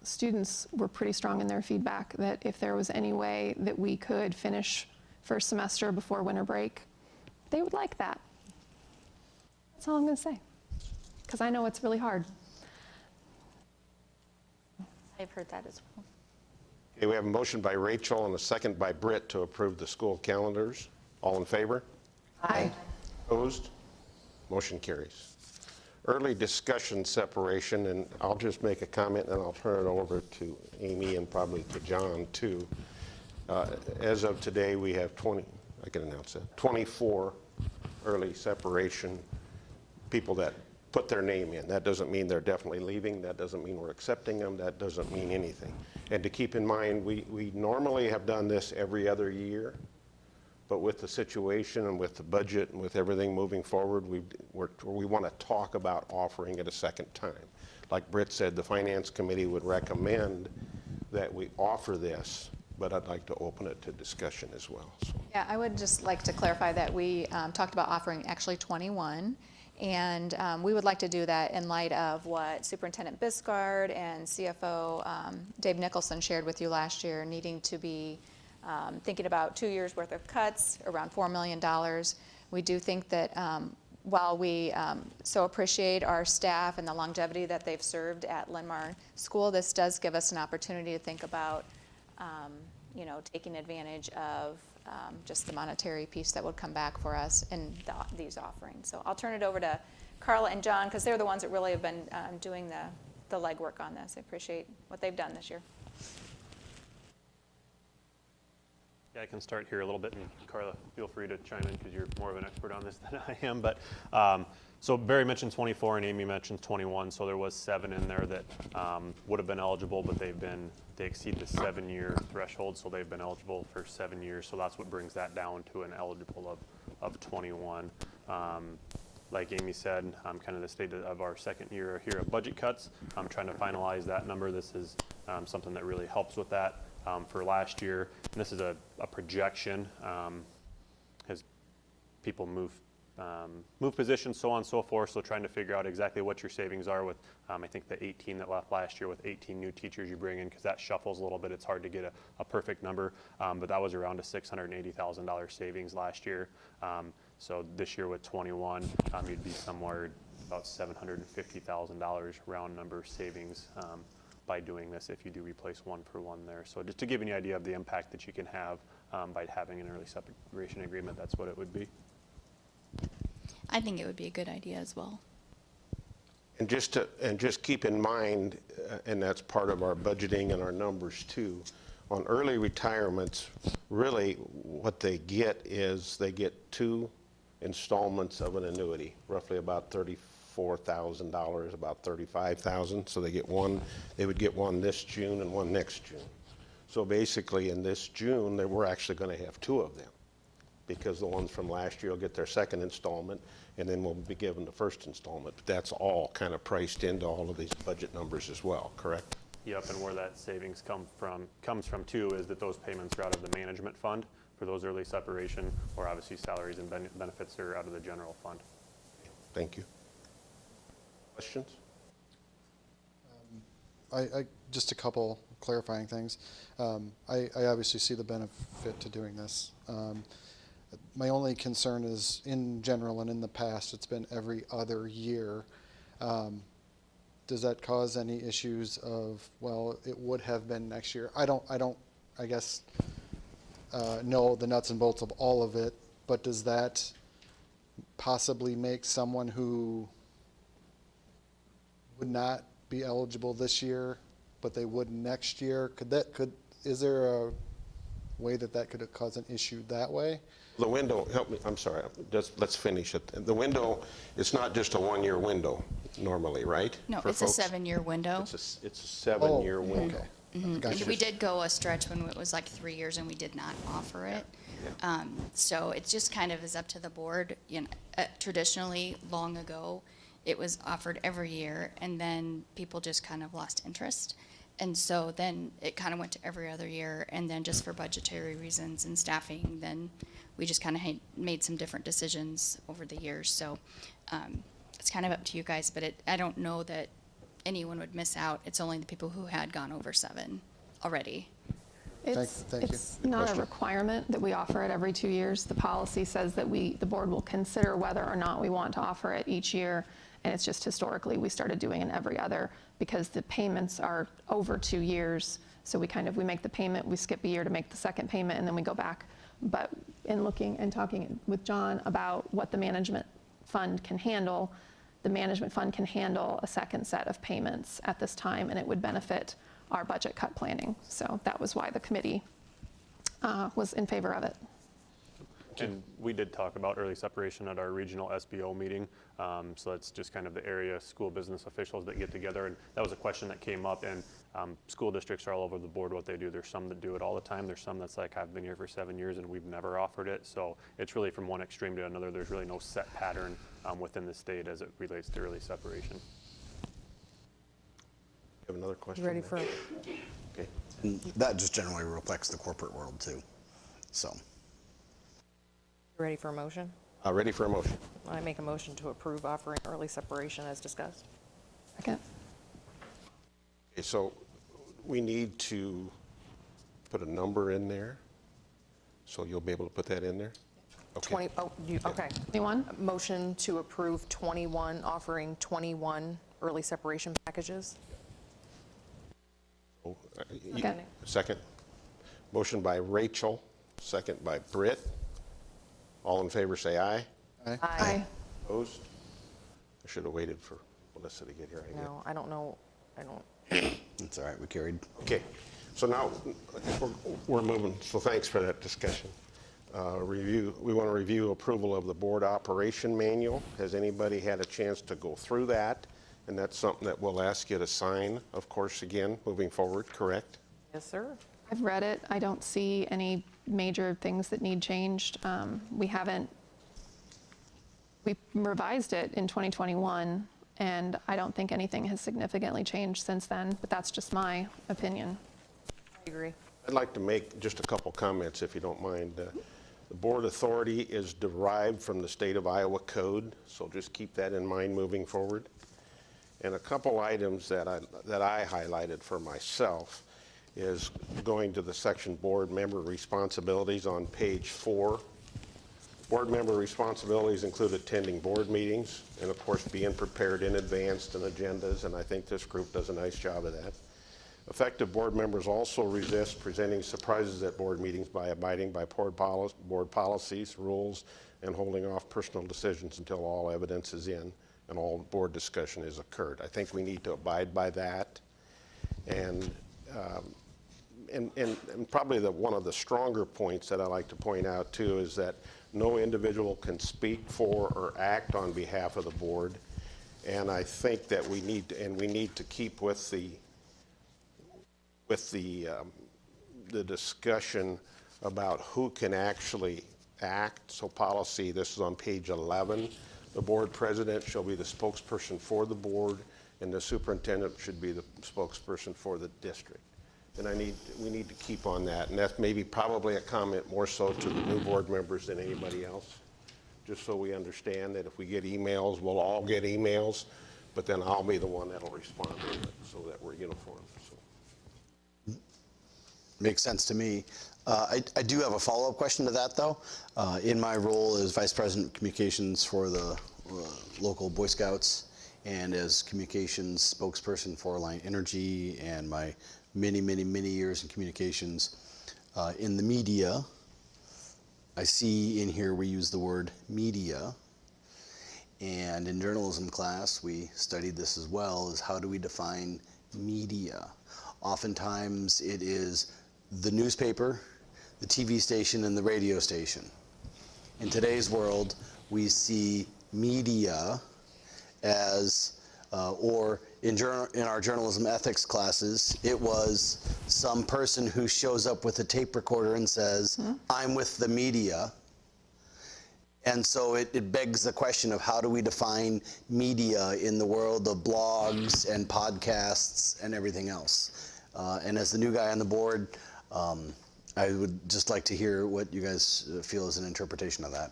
Students were pretty strong in their feedback that if there was any way that we could finish first semester before winter break, they would like that. That's all I'm going to say, because I know it's really hard. I've heard that as well. Okay, we have a motion by Rachel and a second by Britt to approve the school calendars. All in favor? Aye. Opposed? Motion carries. Early discussion separation, and I'll just make a comment and I'll turn it over to Amy and probably to John too. As of today, we have 24 early separation people that put their name in. That doesn't mean they're definitely leaving. That doesn't mean we're accepting them. That doesn't mean anything. And to keep in mind, we normally have done this every other year, but with the situation and with the budget and with everything moving forward, we want to talk about offering it a second time. Like Britt said, the Finance Committee would recommend that we offer this, but I'd like to open it to discussion as well. So. Yeah, I would just like to clarify that we talked about offering actually 21, and we would like to do that in light of what Superintendent Biscard and CFO Dave Nicholson shared with you last year, needing to be thinking about 2 years worth of cuts, around $4 million. We do think that while we so appreciate our staff and the longevity that they've served at Linn-Mar School, this does give us an opportunity to think about, taking advantage of just the monetary piece that would come back for us in these offerings. So I'll turn it over to Carla and John, because they're the ones that really have been doing the legwork on this. I appreciate what they've done this year. Yeah, I can start here a little bit, and Carla, feel free to chime in because you're more of an expert on this than I am. But so Barry mentioned 24 and Amy mentioned 21, so there was 7 in there that would have been eligible, but they exceed the 7-year threshold, so they've been eligible for 7 years. So that's what brings that down to an eligible of 21. Like Amy said, kind of the state of our second year here of budget cuts. I'm trying to finalize that number. This is something that really helps with that. For last year, and this is a projection as people move positions, so on and so forth, so trying to figure out exactly what your savings are with, I think the 18 that left last year with 18 new teachers you bring in, because that shuffles a little bit. It's hard to get a perfect number, but that was around a $680,000 savings last year. So this year with 21, you'd be somewhere about $750,000 round number savings by doing this if you do replace 1 for 1 there. So just to give you an idea of the impact that you can have by having an early separation agreement, that's what it would be. I think it would be a good idea as well. And just keep in mind, and that's part of our budgeting and our numbers too, on early retirements, really what they get is they get 2 installments of an annuity, roughly about $34,000, about $35,000. So they would get one this June and one next June. So basically in this June, we're actually going to have 2 of them, because the ones from last year will get their second installment, and then we'll be given the first installment. But that's all kind of priced into all of these budget numbers as well, correct? Yep, and where that savings comes from too is that those payments are out of the management fund for those early separation, or obviously salaries and benefits are out of the general fund. Thank you. Questions? I just a couple clarifying things. I obviously see the benefit to doing this. My only concern is, in general and in the past, it's been every other year. Does that cause any issues of, well, it would have been next year? I don't, I guess, know the nuts and bolts of all of it, but does that possibly make someone who would not be eligible this year, but they would next year? Is there a way that could cause an issue that way? The window, help me, I'm sorry, let's finish it. The window, it's not just a 1-year window normally, right? No, for it's folks? a 7-year window. It's a 7-year window. Okay. Mhm. Gotcha. We did go a stretch when it was like 3 years and we did not offer it. So it just kind of is up to the board. Traditionally, long ago, it was offered every year, and then people just kind of lost interest. And so then it kind of went to every other year, and then just for budgetary reasons and staffing, then we just kind of made some different decisions over the years. So it's kind of up to you guys, but I don't know that anyone would miss out. It's only the people who had gone over 7 already. Thank you. It's not a requirement that we offer it every 2 years. The policy says that the board will consider whether or not we want to offer it each year. And it's just historically, we started doing it every other because the payments are over 2 years. So we make the payment, we skip a year to make the second payment, and then we go back. But in looking and talking with John about what the management fund can handle, the management fund can handle a second set of payments at this time, and it would benefit our budget cut planning. So that was why the committee was in favor of it. And we did talk about early separation at our regional SBO meeting. So that's just kind of the area school business officials that get together. And that was a question that came up. And school districts are all over the board what they do. There's some that do it all the time. There's some that's like, I've been here for 7 years and we've never offered it. So it's really from one extreme to another. There's really no set pattern within the state as it relates to early separation. You have another question? Ready for? Okay. And that just generally reflects the corporate world too. So. Ready for a motion? Ready for a motion. I make a motion to approve offering early separation as discussed. Second. Okay, so we need to put a number in there. So you'll be able to put that in there? 20, okay. 21? Motion to approve 21, offering 21 early separation packages. Okay. Second. Motion by Rachel, second by Britt. All in favor, say aye. Aye. Opposed? I should have waited for Melissa to get here. I No, I don't know, I don't, That's all right, we carried. Okay, so now we're moving, so thanks for that discussion. We want to review approval of the board operation manual. Has anybody had a chance to go through that? And that's something that we'll ask you to sign, of course, again, moving forward, correct? yes, sir. I've read it. I don't see any major things that need changed. We revised it in 2021, and I don't think anything has significantly changed since then, but that's just my opinion. I agree. I'd like to make just a couple comments, if you don't mind. The board authority is derived from the state of Iowa code, so just keep that in mind moving forward. And a couple items that I highlighted for myself is going to the section board member responsibilities on page 4. Board member responsibilities include attending board meetings and, of course, being prepared in advance and agendas, and I think this group does a nice job of that. Effective board members also resist presenting surprises at board meetings by abiding by board policies, rules, and holding off personal decisions until all evidence is in and all board discussion has occurred. I think we need to abide by that. And probably one of the stronger points that I like to point out too is that no individual can speak for or act on behalf of the board. And I think that we need to keep with the discussion about who can actually act. So policy, this is on page 11. The board president shall be the spokesperson for the board, and the superintendent should be the spokesperson for the district. And we need to keep on that. And that's maybe probably a comment more so to the new board members than anybody else, just so we understand that if we get emails, we'll all get emails, but then I'll be the one that'll respond to it so that we're uniform. So. Makes sense to me. I do have a follow-up question to that, though. In my role as Vice President of Communications for the local Boy Scouts and as communications spokesperson for Alliant Energy and my many, many, many years in communications in the media, I see in here we use the word media. And in journalism class, we studied this as well, is how do we define media? Oftentimes it is the newspaper, the TV station, and the radio station. In today's world, we see media as, or in our journalism ethics classes, it was some person who shows up with a tape recorder and says, I'm with the media. And so it begs the question of how do we define media in the world of blogs and podcasts and everything else. And as the new guy on the board, I would just like to hear what you guys feel is an interpretation of that.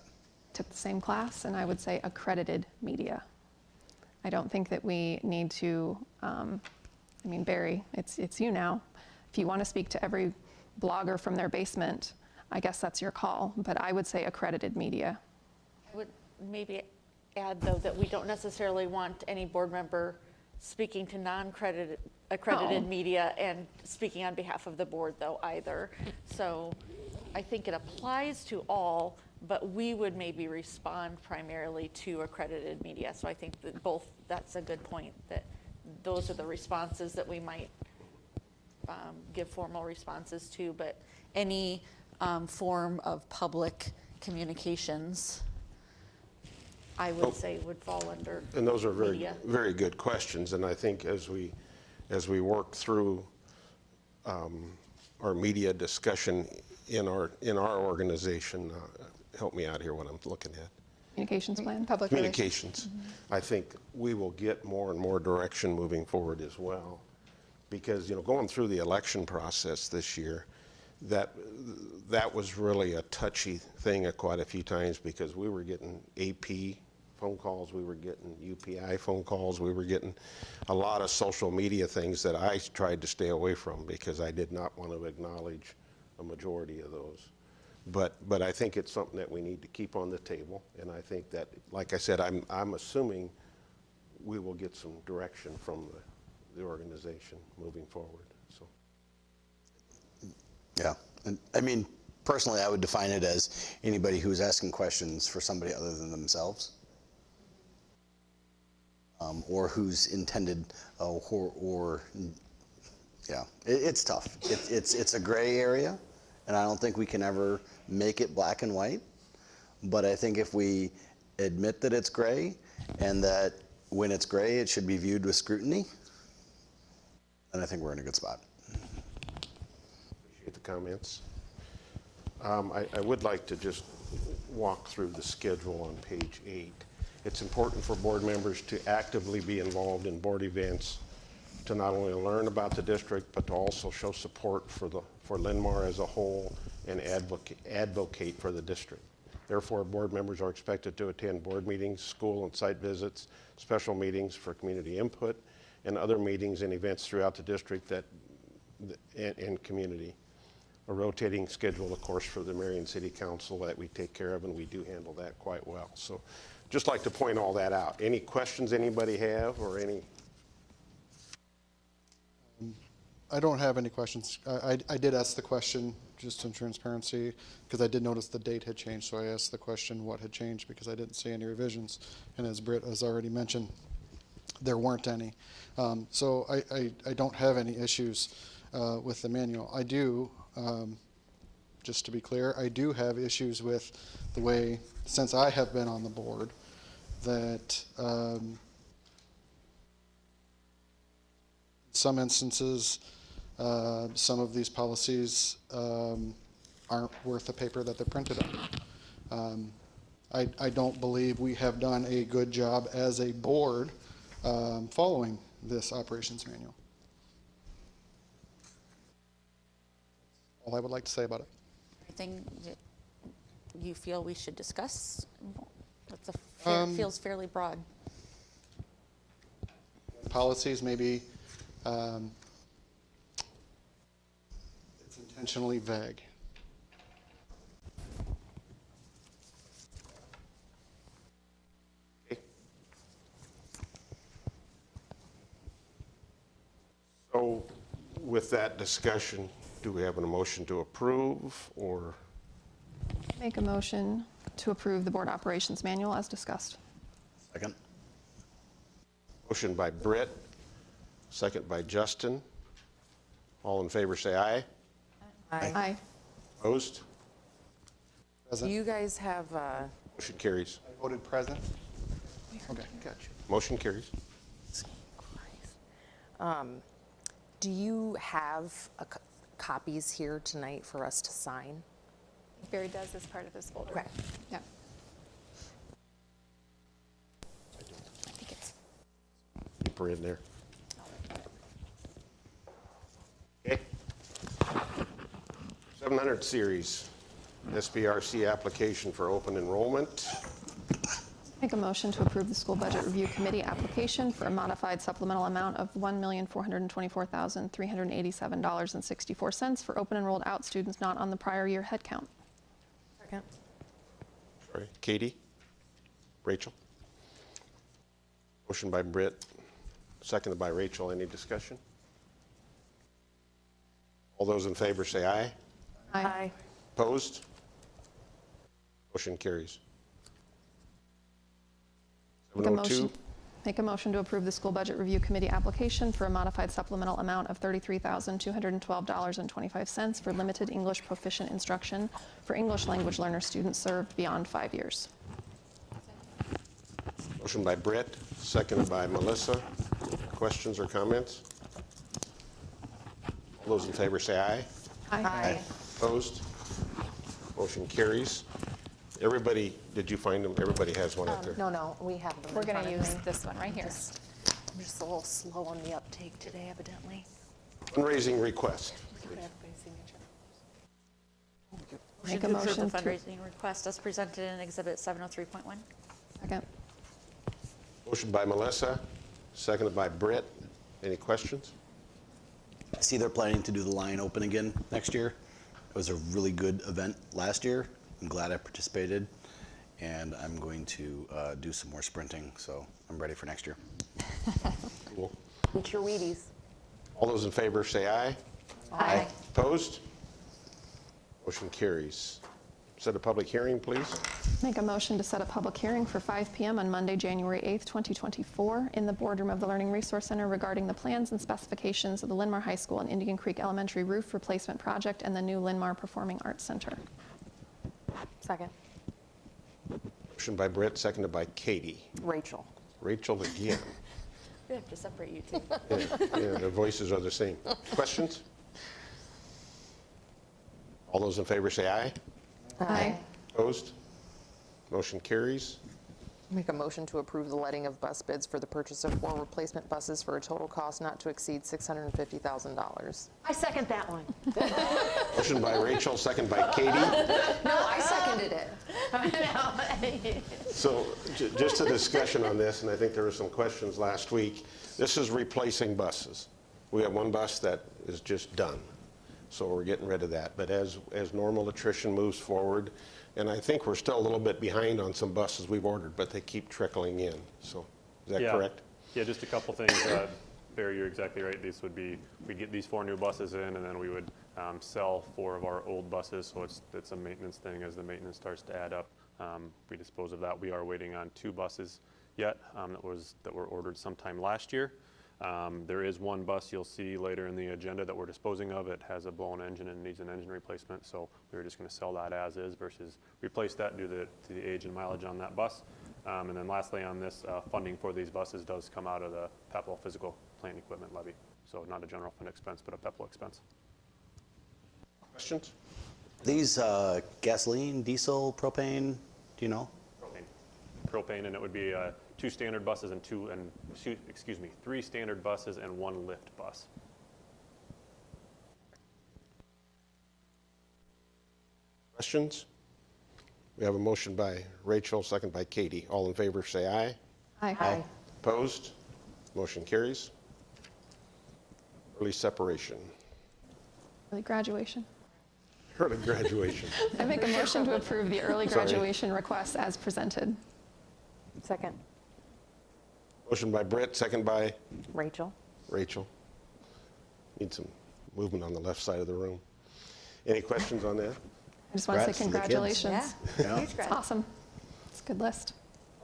Took the same class, and I would say accredited media. I don't think that we need to, Barry, it's you now. If you want to speak to every blogger from their basement, I guess that's your call, but I would say accredited media. I would maybe add, though, that we don't necessarily want any board member speaking to accredited media and speaking on behalf of the board, though, either. So I think it applies to all, but we would maybe respond primarily to accredited media. So I think that that's a good point, that those are the responses that we might give formal responses to, but any form of public communications, I would say would fall under And those are very, media. very good questions. And I think as we work through our media discussion in our organization, help me out here what I'm looking at. Communications plan? Public Communications. I think we will get more and more direction moving forward as well. Because, going through the election process this year, that was really a touchy thing quite a few times because we were getting AP phone calls, we were getting UPI phone calls, we were getting a lot of social media things that I tried to stay away from because I did not want to acknowledge a majority of those. But I think it's something that we need to keep on the table, and I think that, like I said, I'm assuming we will get some direction from the organization moving forward, so. Yeah, and I mean, personally, I would define it as anybody who's asking questions for somebody other than themselves. Or who's intended, yeah, it's tough. It's a gray area, and I don't think we can ever make it black and white. But I think if we admit that it's gray, and that when it's gray, it should be viewed with scrutiny, then I think we're in a good spot. Appreciate the comments. I would like to just walk through the schedule on page 8. It's important for board members to actively be involved in board events, to not only learn about the district, but to also show support for Linn-Mar as a whole and advocate for the district. Therefore, board members are expected to attend board meetings, school and site visits, special meetings for community input, and other meetings and events throughout the district and community. A rotating schedule, of course, for the Marion City Council that we take care of, and we do handle that quite well. So just like to point all that out. Any questions anybody have, or any? I don't have any questions. I did ask the question, just in transparency, because I did notice the date had changed, so I asked the question what had changed, because I didn't see any revisions. And as Britt has already mentioned, there weren't any. So I don't have any issues with the manual. I do, just to be clear, I do have issues with the way, since I have been on the board, that some instances, some of these policies aren't worth the paper that they're printed on. I don't believe we have done a good job as a board following this operations manual. All I would like to say about it. Anything that you feel we should discuss? That's feels fairly broad. Policies, maybe it's intentionally vague. Okay. So with that discussion, do we have a motion to approve, or? Make a motion to approve the board operations manual as discussed. Second. Motion by Britt, second by Justin. All in favor say aye. Aye. Opposed? Do Present. you guys have, Motion carries. I voted present. Okay. Gotcha. Motion carries. do you have copies here tonight for us to sign? Barry does as part of his folder. Okay. Yeah. I think it's, Keep her in there. Okay. 700 series, SBRC application for open enrollment. Make a motion to approve the school budget review committee application for a modified supplemental amount of $1,424,387.64 for open enrolled out students not on the prior year head count. second. Sorry, Katie? Rachel? Motion by Britt, seconded by Rachel. Any discussion? All those in favor say aye. Aye. Opposed? Motion carries. Make a 702. motion- Make a motion to approve the school budget review committee application for a modified supplemental amount of $33,212.25 for limited English proficient instruction for English language learner students served beyond 5 years. Motion by Britt, seconded by Melissa. Questions or comments? All those in favor say aye. Aye. Opposed? Motion carries. Everybody, did you find them? Everybody has one out there. No, we have them We're in going to front of use me. this one right here. I'm just a little slow on the uptake today, evidently. Fundraising request. Look at everybody's signature. Make a to approve motion the to- fundraising request as presented in Exhibit 703.1. Second. Motion by Melissa, seconded by Britt. Any questions? I see they're planning to do the line open again next year. It was a really good event last year. I'm glad I participated, and I'm going to do some more sprinting, so I'm ready for next year. Cool. Eat your Wheaties. All those in favor say aye. Aye. Opposed? Motion carries. Set a public hearing, please. Make a motion to set a public hearing for 5 p.m. on Monday, January 8th, 2024, in the boardroom of the Learning Resource Center regarding the plans and specifications of the Linn-Mar High School and Indian Creek Elementary roof replacement project and the new Linn-Mar Performing Arts Center. Second. Motion by Britt, seconded by Katie. Rachel. Rachel again. We have to separate you two. Yeah, their voices are the same. Questions? All those in favor say aye. Aye. Opposed? Motion carries. Make a motion to approve the letting of bus bids for the purchase of 4 replacement buses for a total cost not to exceed $650,000. I second that one. Motion by Rachel, second by Katie. No, I seconded it. So just a discussion on this, and I think there were some questions last week. This is replacing buses. We have one bus that is just done, so we're getting rid of that. But as normal attrition moves forward, and I think we're still a little bit behind on some buses we've ordered, but they keep trickling in. So is that Yeah. correct? Yeah, just a couple things. Barry, you're exactly right. These would be, we'd get these 4 new buses in, and then we would sell 4 of our old buses. So it's a maintenance thing. As the maintenance starts to add up, we dispose of that. We are waiting on 2 buses yet that were ordered sometime last year. There is one bus you'll see later in the agenda that we're disposing of. It has a blown engine and needs an engine replacement, so we were just going to sell that as is versus replace that due to the age and mileage on that bus. And then lastly on this, funding for these buses does come out of the PEPL physical plant equipment levy. So not a general fund expense, but a PEPL expense. Questions? These gasoline, diesel, propane, do you know? Propane, and it would be 2 standard buses and 3 standard buses and 1 lift bus. Questions? We have a motion by Rachel, second by Katie. All in favor say aye. Aye. Opposed? Motion carries. Early separation. Early graduation. Early graduation. I make a motion to approve the early Sorry. graduation request as presented. Second. Motion by Britt, second by Rachel. Rachel. Need some movement on the left side of the room. Any questions on that? I just want to say Congrats to the kids. congratulations. Yeah. It's awesome. It's a good list.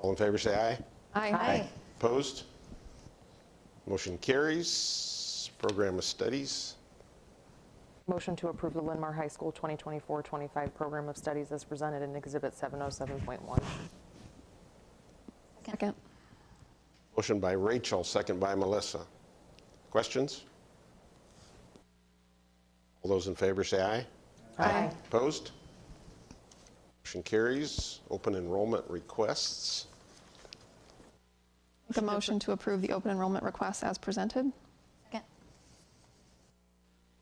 All in favor say aye. Aye. Opposed? Motion carries. Program of studies. Motion to approve the Linn-Mar High School 2024-25 Program of Studies as presented in Exhibit 707.1. Second. Motion by Rachel, second by Melissa. Questions? All those in favor say aye. Aye. Opposed? Motion carries. Open enrollment requests. Make a motion to approve the open enrollment request as presented. Second.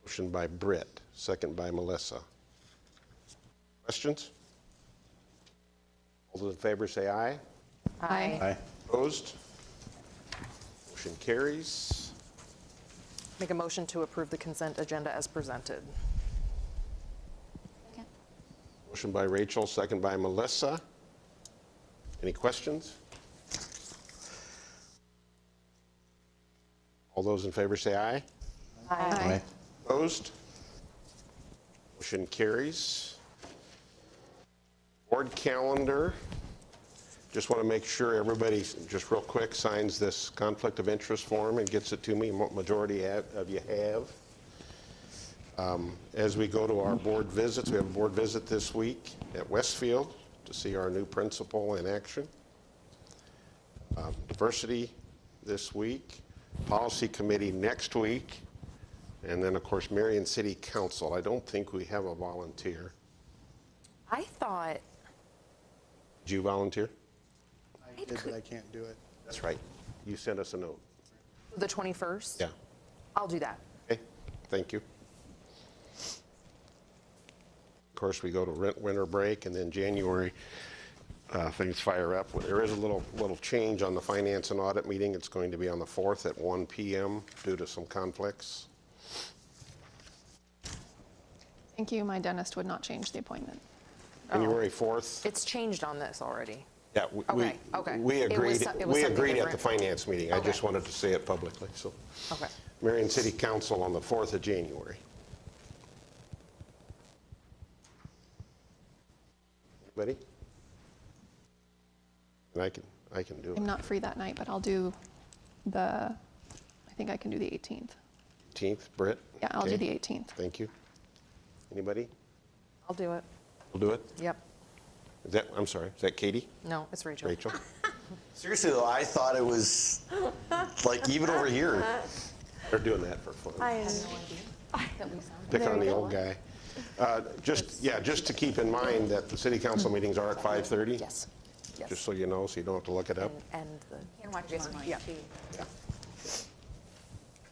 Motion by Britt, second by Melissa. Questions? All those in favor say aye. Aye. Aye. Opposed? Motion carries. Make a motion to approve the consent agenda as presented. Second. Motion by Rachel, second by Melissa. Any questions? All those in favor say aye. Aye. Opposed? Motion carries. Board calendar. Just want to make sure everybody, just real quick, signs this conflict of interest form and gets it to me. Majority of you have. As we go to our board visits, we have a board visit this week at Westfield to see our new principal in action. Diversity this week. Policy committee next week. And then, of course, Marion City Council. I don't think we have a volunteer. I thought, Did you volunteer? I did, but I can't do it. That's right. You sent us a note. the 21st? Yeah. I'll do that. Okay, thank you. Of course, we go to winter break, and then January, things fire up. There is a little change on the finance and audit meeting. It's going to be on the 4th at 1 p.m. due to some conflicts. Thank you, my dentist would not change the appointment. January 4th. It's changed on this already. Yeah, Okay, okay. we It was agreed, so- it was we something agreed at the different? finance meeting. I just wanted to say it publicly, so. Okay. Marion City Council on the 4th of January. Anybody? And I can do it. I'm not free that night, but I'll do I think I can do the 18th. 18th, Britt? Yeah, I'll do Okay. the 18th. Thank you. Anybody? I'll do it. We'll do it? Yep. Is that, I'm sorry, is that Katie? No, it's Rachel. Rachel? Seriously though, I thought it was like even over here. They're doing that for fun. That we sound. Pick on the old guy. Just to keep in mind that the city council meetings are at 5:30. Yes. Yes. Just so you know, so you don't have to look it up. And the. And watch mine Yeah. too. Yeah.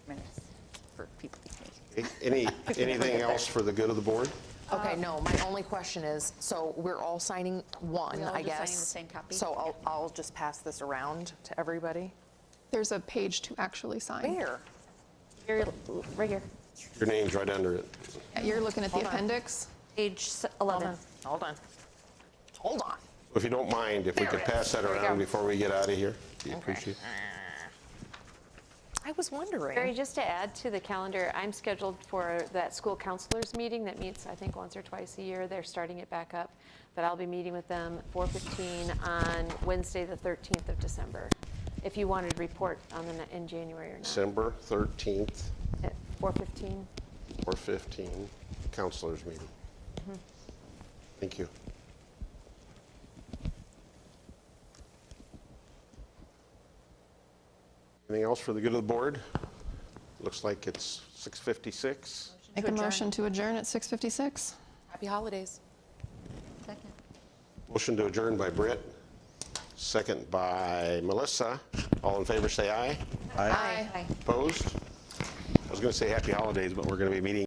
Minutes for people. Anything else for the good of the board? Okay, no, my only question is, so we're all signing one, We all I just guess. signing the same copy? So I'll just pass this around to everybody. There's a page to actually sign. Where? Here, right here. Your name's right under it. Yeah, you're looking at the Hold on. appendix. Page Hold 11. on, hold on. Hold on. If you don't mind, if we There could it pass is. that There we around go. before we get out of here, we appreciate it. I was wondering. Barry, just to add to the calendar, I'm scheduled for that school counselors meeting that meets, I think, once or twice a year. They're starting it back up, but I'll be meeting with them 4:15 on Wednesday, the 13th of December. If you wanted to report on in January or not. December 13th, At 4:15. or 15, councilors meeting. Thank you. Anything else for the good of the board? Looks like it's 6:56. Make a motion to adjourn at 6:56. Happy holidays. Second. Motion to adjourn by Britt, second by Melissa. All in favor, say aye. Aye. Aye. Opposed? I was going to say happy holidays, but we're going to be meeting